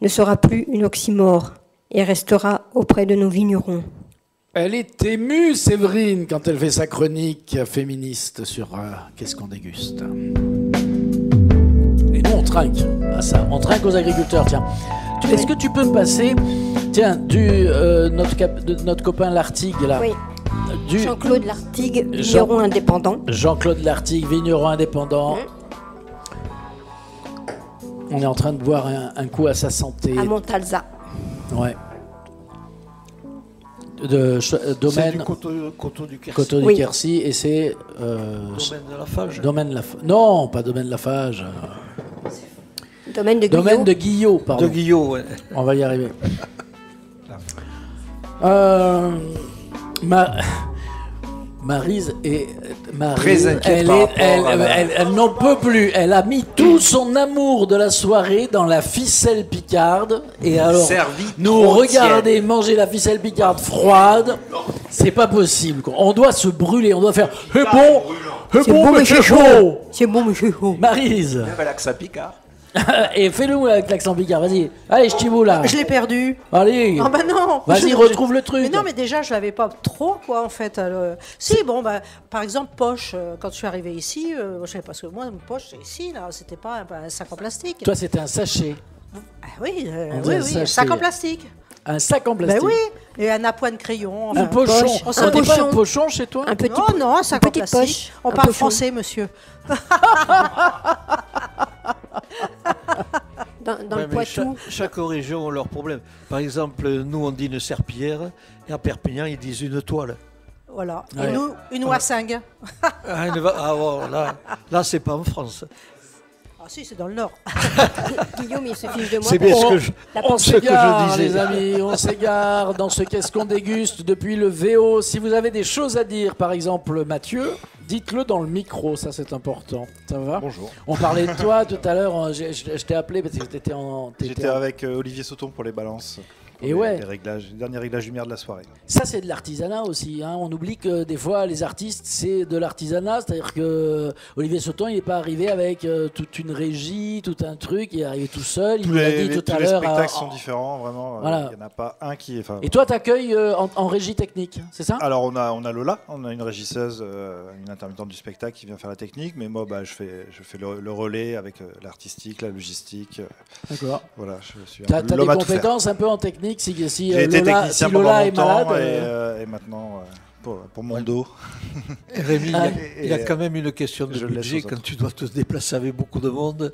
ne sera plus une oxymore et restera auprès de nos vignerons. Elle est émue, Séverine, quand elle fait sa chronique féministe sur qu'est-ce qu'on déguste. Et nous, on trinque à ça. On trinque aux agriculteurs, tiens. Est-ce que tu peux me passer, tiens, notre copain Lartigue, là. Oui. Jean-Claude Lartigue, vigneron indépendant. Jean-Claude Lartigue, vigneron indépendant. On est en train de boire un coup à sa santé. À Montalza. Ouais. Domaine du coteau du Quercy. Coteau du Quercy, et c'est Domaine de Lafage. Non, pas Domaine Lafage. Domaine de Guillot. Domaine de Guillot, pardon. De Guillot, ouais. On va y arriver. Maryse très inquiète par rapport elle n'en peut plus. Elle a mis tout son amour de la soirée dans la ficelle picarde. Et alors, nous regarder manger la ficelle picarde froide, c'est pas possible. On doit se brûler, on doit faire « C'est bon, mais c'est chaud !» C'est bon, mais c'est chaud. Maryse. L'accent picard. Et fais-le avec l'accent picard, vas-y. Allez, je t'y vous là. Je l'ai perdu. Allez. Ah bah non. Vas-y, retrouve le truc. Mais non, mais déjà, je l'avais pas trop, quoi, en fait. Si, bon, bah, par exemple, poche, quand je suis arrivée ici, je sais pas, parce que moi, une poche, c'est ici, là, c'était pas un sac en plastique. Toi, c'était un sachet. Ah, oui, un sac en plastique. Un sac en plastique. Ben oui, et un appoint de crayon. Enfin, un pochon. On n'est pas un pochon chez toi? Un petit non, un sac en plastique. On parle français, monsieur. Dans le Poitou. Chaque région a leur problème. Par exemple, nous, on dit une serpillière, et à Perpignan, ils disent une toile. Voilà. Ouais. Et nous, une wassingue. Là, c'est pas en France. Ah si, c'est dans le Nord. Guillaume, il se fiche de moi. C'est bien on s'égare, les amis, on s'égare dans ce qu'est-ce qu'on déguste depuis le VO. Si vous avez des choses à dire, par exemple, Mathieu, dites-le dans le micro, ça c'est important. Ça va? Bonjour. On parlait de toi tout à l'heure, je t'ai appelé parce que t'étais en... J'étais avec Olivier Sauton pour les balances. Et ouais. Les derniers réglages lumière de la soirée. Ça, c'est de l'artisanat aussi. Hein. On oublie que des fois, les artistes, c'est de l'artisanat. C'est-à-dire que Olivier Sauton, il n'est pas arrivé avec toute une régie, tout un truc. Il est arrivé tout seul. Il nous l'a dit tout à l'heure. Les spectacles sont différents, vraiment. Voilà. Il n'y en a pas un qui est. Et toi, tu accueilles en régie technique, c'est ça? Alors, on a Lola, on a une régisseuse, une intermittente du spectacle qui vient faire la technique. Mais moi, je fais le relais avec l'artistique, la logistique. D'accord. Voilà, je suis tu as des compétences un peu en technique si Lola est malade. Et maintenant, pour mon dos. Rémi, il y a quand même une question de budget quand tu dois te déplacer avec beaucoup de monde.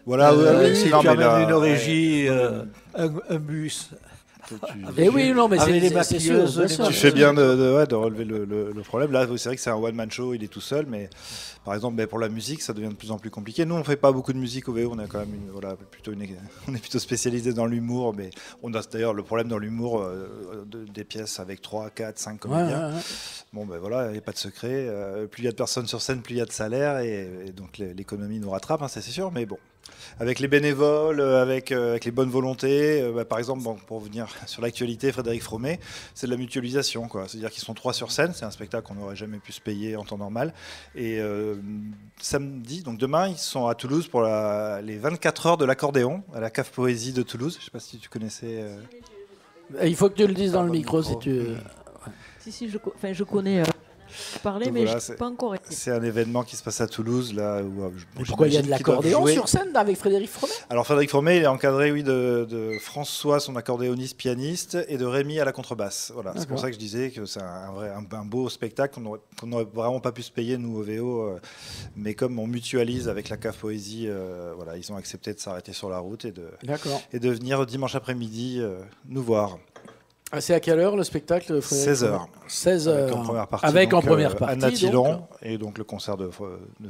Voilà, si tu as même une régie, un bus. Et oui, non, mais avec les maquilleuses, tu fais bien de relever le problème. Là, c'est vrai que c'est un one-man show, il est tout seul, mais par exemple, pour la musique, ça devient de plus en plus compliqué. Nous, on fait pas beaucoup de musique au VO, on a quand même on est plutôt spécialisé dans l'humour, mais on a d'ailleurs le problème dans l'humour des pièces avec 3, 4, 5 comédiens. Ouais. Bon, voilà, il n'y a pas de secret. Plus il y a de personnes sur scène, plus il y a de salaire, et donc l'économie nous rattrape, ça c'est sûr, mais bon. Avec les bénévoles, avec les bonnes volontés, par exemple, pour venir sur l'actualité, Frédéric Fromet, c'est de la mutualisation, quoi. C'est-à-dire qu'ils sont 3 sur scène, c'est un spectacle qu'on n'aurait jamais pu se payer en temps normal. Et samedi, donc demain, ils sont à Toulouse pour les 24 heures de l'accordéon, à la Cave Poésie de Toulouse. Je ne sais pas si tu connaissais. Il faut que tu le dises dans le micro si tu. Si, je connais. Parler, donc mais voilà, je n'ai pas encore été. C'est un événement qui se passe à Toulouse. Là, pourquoi il y a de l'accordéon sur scène avec Frédéric Fromet? Alors Frédéric Fromet, il est encadré de François, son accordéoniste pianiste, et de Rémi à la contrebasse. Voilà. C'est pour ça que je disais que c'est un beau spectacle qu'on n'aurait vraiment pas pu se payer, nous, au VO. Mais comme on mutualise avec la Cave Poésie, ils ont accepté de s'arrêter sur la route et de venir dimanche après-midi nous voir. C'est à quelle heure le spectacle? 16h. 16h. Avec en première partie. Anna Tillon, et donc le concert de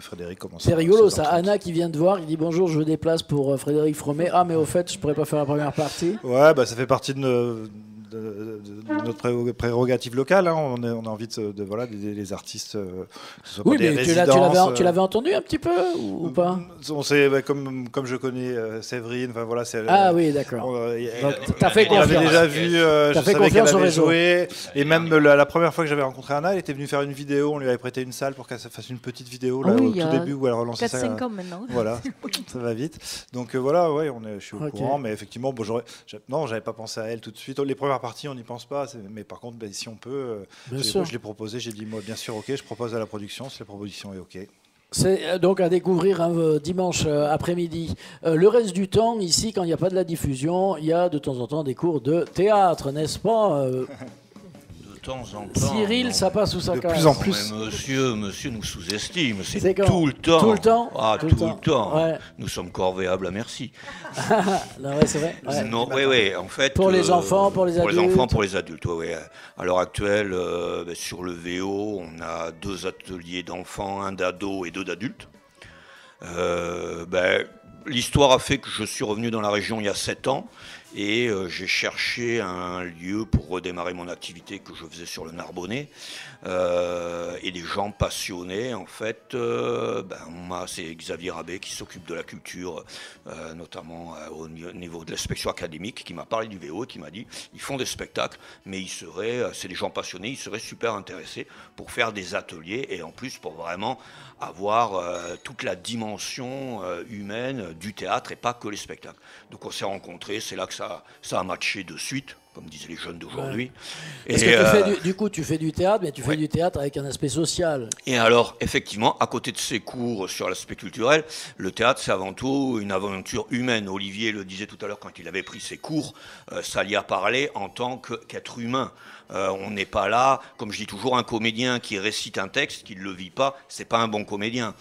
Frédéric commence. C'est rigolo ça. Anna qui vient te voir, qui dit bonjour, je me déplace pour Frédéric Fromet. Ah, mais au fait, je pourrais pas faire la première partie. Ouais, ça fait partie de notre prérogative locale. Hein. On a envie d'aider les artistes. Oui, mais tu l'avais entendu un petit peu ou pas? On sait, comme je connais Séverine. Ah oui, d'accord. T'as fait confiance. On l'avait déjà vu. Je savais qu'elle avait joué. Et même la première fois que j'avais rencontré Anna, elle était venue faire une vidéo. On lui avait prêté une salle pour qu'elle fasse une petite vidéo au tout début où elle relançait ça. 4-5 ans maintenant. Voilà, ça va vite. Donc je suis au courant, mais effectivement, j'avais pas pensé à elle tout de suite. Les premières parties, on n'y pense pas, mais par contre, si on peut, je l'ai proposé, j'ai dit moi, bien sûr, ok, je propose à la production, si la proposition est ok. C'est donc à découvrir dimanche après-midi. Le reste du temps, ici, quand il n'y a pas de la diffusion, il y a de temps en temps des cours de théâtre, n'est-ce pas temps en temps. Cyril, ça passe ou ça casse? De plus en plus. Monsieur nous sous-estime. C'est tout le temps. Tout le temps. Ah, tout le temps. Ouais. Nous sommes corvéables à merci. Non, ouais, c'est vrai. Ouais. Non, oui. En fait. Pour les enfants, pour les adultes. Pour les enfants, pour les adultes. Oui. À l'heure actuelle, sur le VO, on a 2 ateliers d'enfants, 1 d'ados et 2 d'adultes. L'histoire a fait que je suis revenu dans la région il y a 7 ans Et j'ai cherché un lieu pour redémarrer mon activité que je faisais sur le Narbonnais. Et des gens passionnés, en fait, c'est Xavier Rabé qui s'occupe de la culture, notamment au niveau de l'inspection académique, qui m'a parlé du VO et qui m'a dit ils font des spectacles, mais c'est des gens passionnés, ils seraient super intéressés pour faire des ateliers et en plus pour vraiment avoir toute la dimension humaine du théâtre et pas que les spectacles. Donc on s'est rencontrés, c'est là que ça a matché de suite, comme disaient les jeunes d'aujourd'hui. Ouais. Est-ce que tu fais du théâtre, mais tu fais du théâtre avec un aspect social. Et alors, effectivement, à côté de ces cours sur l'aspect culturel, le théâtre, c'est avant tout une aventure humaine. Olivier le disait tout à l'heure quand il avait pris ses cours, ça lui a parlé en tant qu'être humain. On n'est pas là, comme je dis toujours, un comédien qui récite un texte, qui ne le vit pas, c'est pas un bon comédien.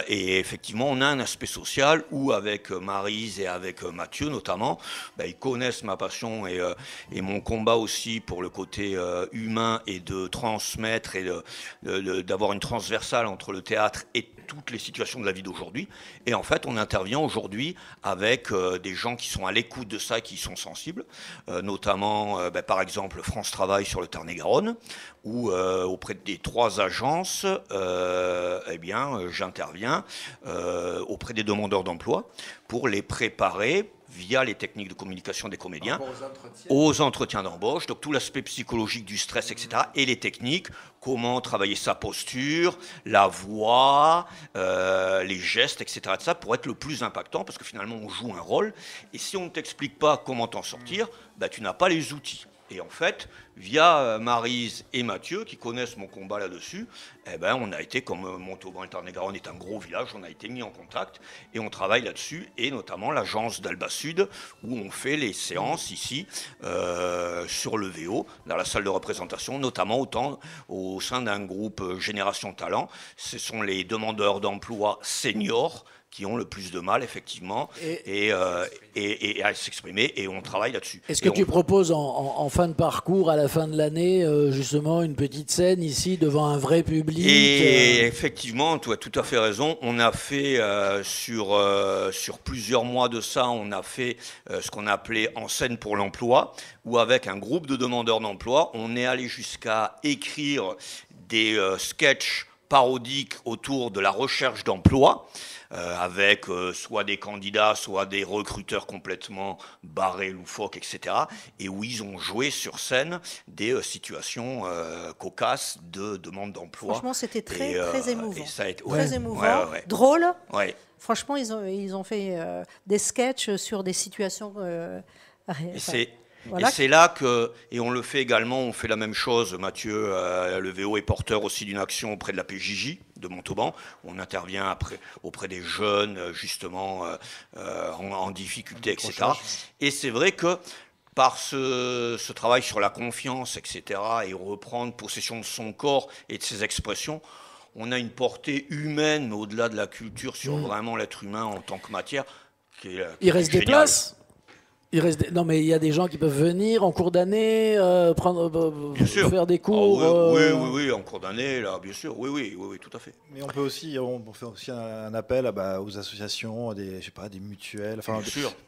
Et effectivement, on a un aspect social où, avec Maryse et avec Mathieu notamment, ils connaissent ma passion et mon combat aussi pour le côté humain et de transmettre et d'avoir une transversale entre le théâtre et toutes les situations de la vie d'aujourd'hui. Et en fait, on intervient aujourd'hui avec des gens qui sont à l'écoute de ça et qui sont sensibles, notamment, par exemple, France Travail sur le Tarn-et-Garonne, où auprès des 3 agences, j'interviens auprès des demandeurs d'emploi pour les préparer via les techniques de communication des comédiens aux entretiens d'embauche, donc tout l'aspect psychologique du stress, etc. Et les techniques, comment travailler sa posture, la voix, les gestes, etc. pour être le plus impactant, parce que finalement on joue un rôle, et si on ne t'explique pas comment t'en sortir, tu n'as pas les outils. Et en fait, via Maryse et Mathieu, qui connaissent mon combat là-dessus, on a été, comme Montauban et Tarn-et-Garonne est un gros village, on a été mis en contact et on travaille là-dessus, et notamment l'agence d'Alba Sud, où on fait les séances ici, sur le VO, dans la salle de représentation, notamment au sein d'un groupe Génération Talent. Ce sont les demandeurs d'emploi seniors qui ont le plus de mal, effectivement, et à s'exprimer, et on travaille là-dessus. Est-ce que tu proposes en fin de parcours, à la fin de l'année, justement, une petite scène ici, devant un vrai public Et effectivement, tu as tout à fait raison. On a fait, sur plusieurs mois de ça, on a fait ce qu'on appelait En scène pour l'emploi, où avec un groupe de demandeurs d'emploi, on est allé jusqu'à écrire des sketchs parodiques autour de la recherche d'emploi, avec soit des candidats, soit des recruteurs complètement barrés, loufoques, etc. Et où ils ont joué sur scène des situations cocasses de demande d'emploi. Franchement, c'était très émouvant. Très émouvant, drôle. Ouais. Franchement, ils ont fait des sketchs sur des situations... Et c'est là que, et on le fait également, on fait la même chose, Mathieu, le VO est porteur aussi d'une action auprès de la PJJ de Montauban. On intervient auprès des jeunes, justement, en difficulté, etc. Et c'est vrai que par ce travail sur la confiance, etc., et reprendre possession de son corps et de ses expressions, on a une portée humaine, mais au-delà de la culture, sur vraiment l'être humain en tant que matière, qui est Il reste génial. des places. Non, mais il y a des gens qui peuvent venir en cours d'année, faire des cours. Oui, en cours d'année, là, bien sûr. Oui, tout à fait. Mais on fait aussi un appel aux associations, des mutuelles. Enfin,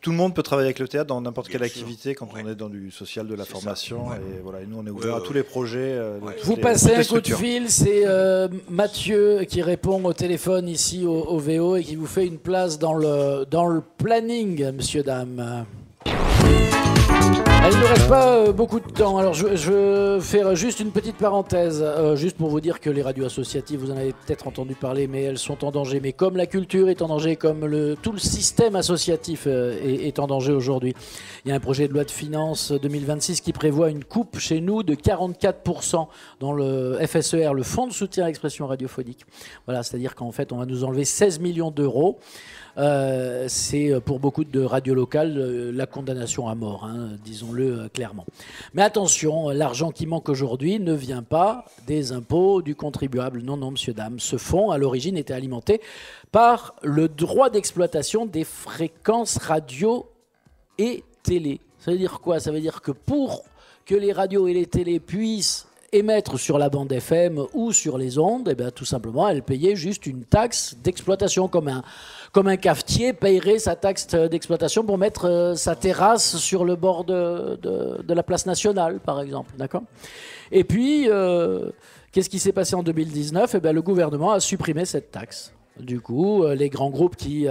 tout le monde peut travailler avec le théâtre dans n'importe quelle activité quand on est dans du social, de la formation. Et voilà, et nous, on est ouvert à tous les projets. Vous passez un coup de fil, c'est Mathieu qui répond au téléphone ici au VO et qui vous fait une place dans le planning, monsieur, dame. Il ne nous reste pas beaucoup de temps, alors je veux faire juste une petite parenthèse, juste pour vous dire que les radios associatives, vous en avez peut-être entendu parler, mais elles sont en danger. Mais comme la culture est en danger, comme tout le système associatif est en danger aujourd'hui, il y a un projet de loi de finances 2026 qui prévoit une coupe chez nous de 44% dans le FSER, le Fonds de soutien à l'expression radiophonique. Voilà, c'est-à-dire qu'en fait, on va nous enlever 16 millions d'euros. C'est pour beaucoup de radios locales la condamnation à mort, disons-le clairement. Mais attention, l'argent qui manque aujourd'hui ne vient pas des impôts du contribuable. Non, monsieur, dame. Ce fonds, à l'origine, était alimenté par le droit d'exploitation des fréquences radio et télé. Ça veut dire quoi? Ça veut dire que pour que les radios et les télés puissent émettre sur la bande FM ou sur les ondes, eh bien, tout simplement, elle payait juste une taxe d'exploitation, comme un cafetier payerait sa taxe d'exploitation pour mettre sa terrasse sur le bord de la place nationale, par exemple. D'accord ? Et puis, qu'est-ce qui s'est passé en 2019 ? Eh bien, le gouvernement a supprimé cette taxe. Du coup, les grands groupes qui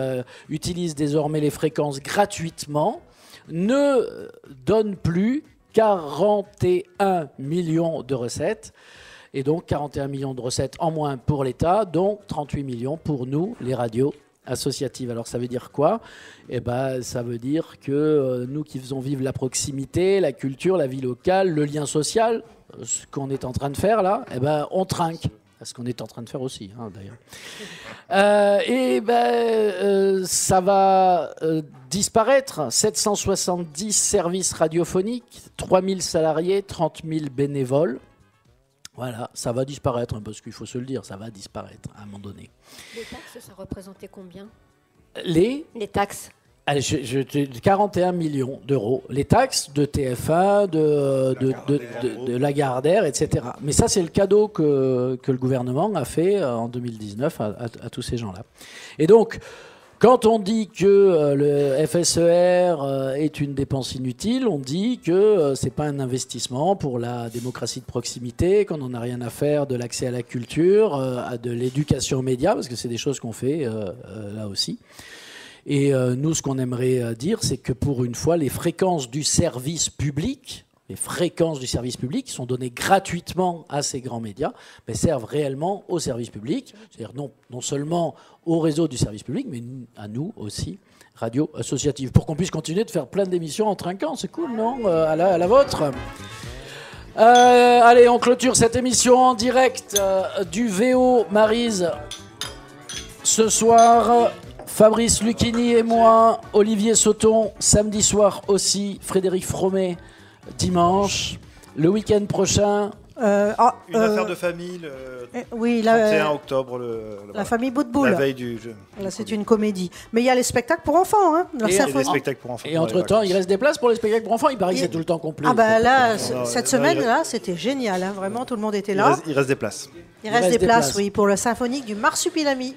utilisent désormais les fréquences gratuitement ne donnent plus 41 millions de recettes. Et donc 41 millions de recettes en moins pour l'État, dont 38 millions pour nous, les radios associatives. Alors ça veut dire quoi ? Eh ben, ça veut dire que nous qui faisons vivre la proximité, la culture, la vie locale, le lien social, ce qu'on est en train de faire là, eh ben, on trinque. Ce qu'on est en train de faire aussi, hein, d'ailleurs. Ça va disparaître. 770 services radiophoniques, 3000 salariés, 30 000 bénévoles. Voilà, ça va disparaître, parce qu'il faut se le dire, ça va disparaître à un moment donné. Les taxes, ça représentait combien ? Les taxes. Allez, 41 millions d'euros. Les taxes de TF1, de Lagardère, etc. Mais ça, c'est le cadeau que le gouvernement a fait en 2019 à tous ces gens-là. Et donc, quand on dit que le FSER est une dépense inutile, on dit que c'est pas un investissement pour la démocratie de proximité, qu'on n'en a rien à faire de l'accès à la culture, de l'éducation aux médias, parce que c'est des choses qu'on fait là aussi. Et nous, ce qu'on aimerait dire, c'est que pour une fois, les fréquences du service public sont données gratuitement à ces grands médias, mais servent réellement au service public, c'est-à-dire non seulement au réseau du service public, mais à nous aussi, radio associative, pour qu'on puisse continuer de faire plein d'émissions en trinquant. C'est cool, non ? À la vôtre. Allez, on clôture cette émission en direct du VO Maryse ce soir. Fabrice Lucchini et moi, Olivier Sauton, samedi soir aussi, Frédéric Fromet, dimanche. Le week-end prochain... Une affaire de famille, le 31 octobre. La famille Boutboul. La veille du jeu. Là, c'est une comédie. Mais il y a les spectacles pour enfants. Hein, il y a des spectacles pour enfants. Et entre-temps, il reste des places pour les spectacles pour enfants. Il paraît que c'est tout le temps complet. Ah bah là, cette semaine-là, c'était génial. Hein, vraiment, tout le monde était là. Il reste des places. Il reste des places, oui, pour le symphonique du Marsupilami.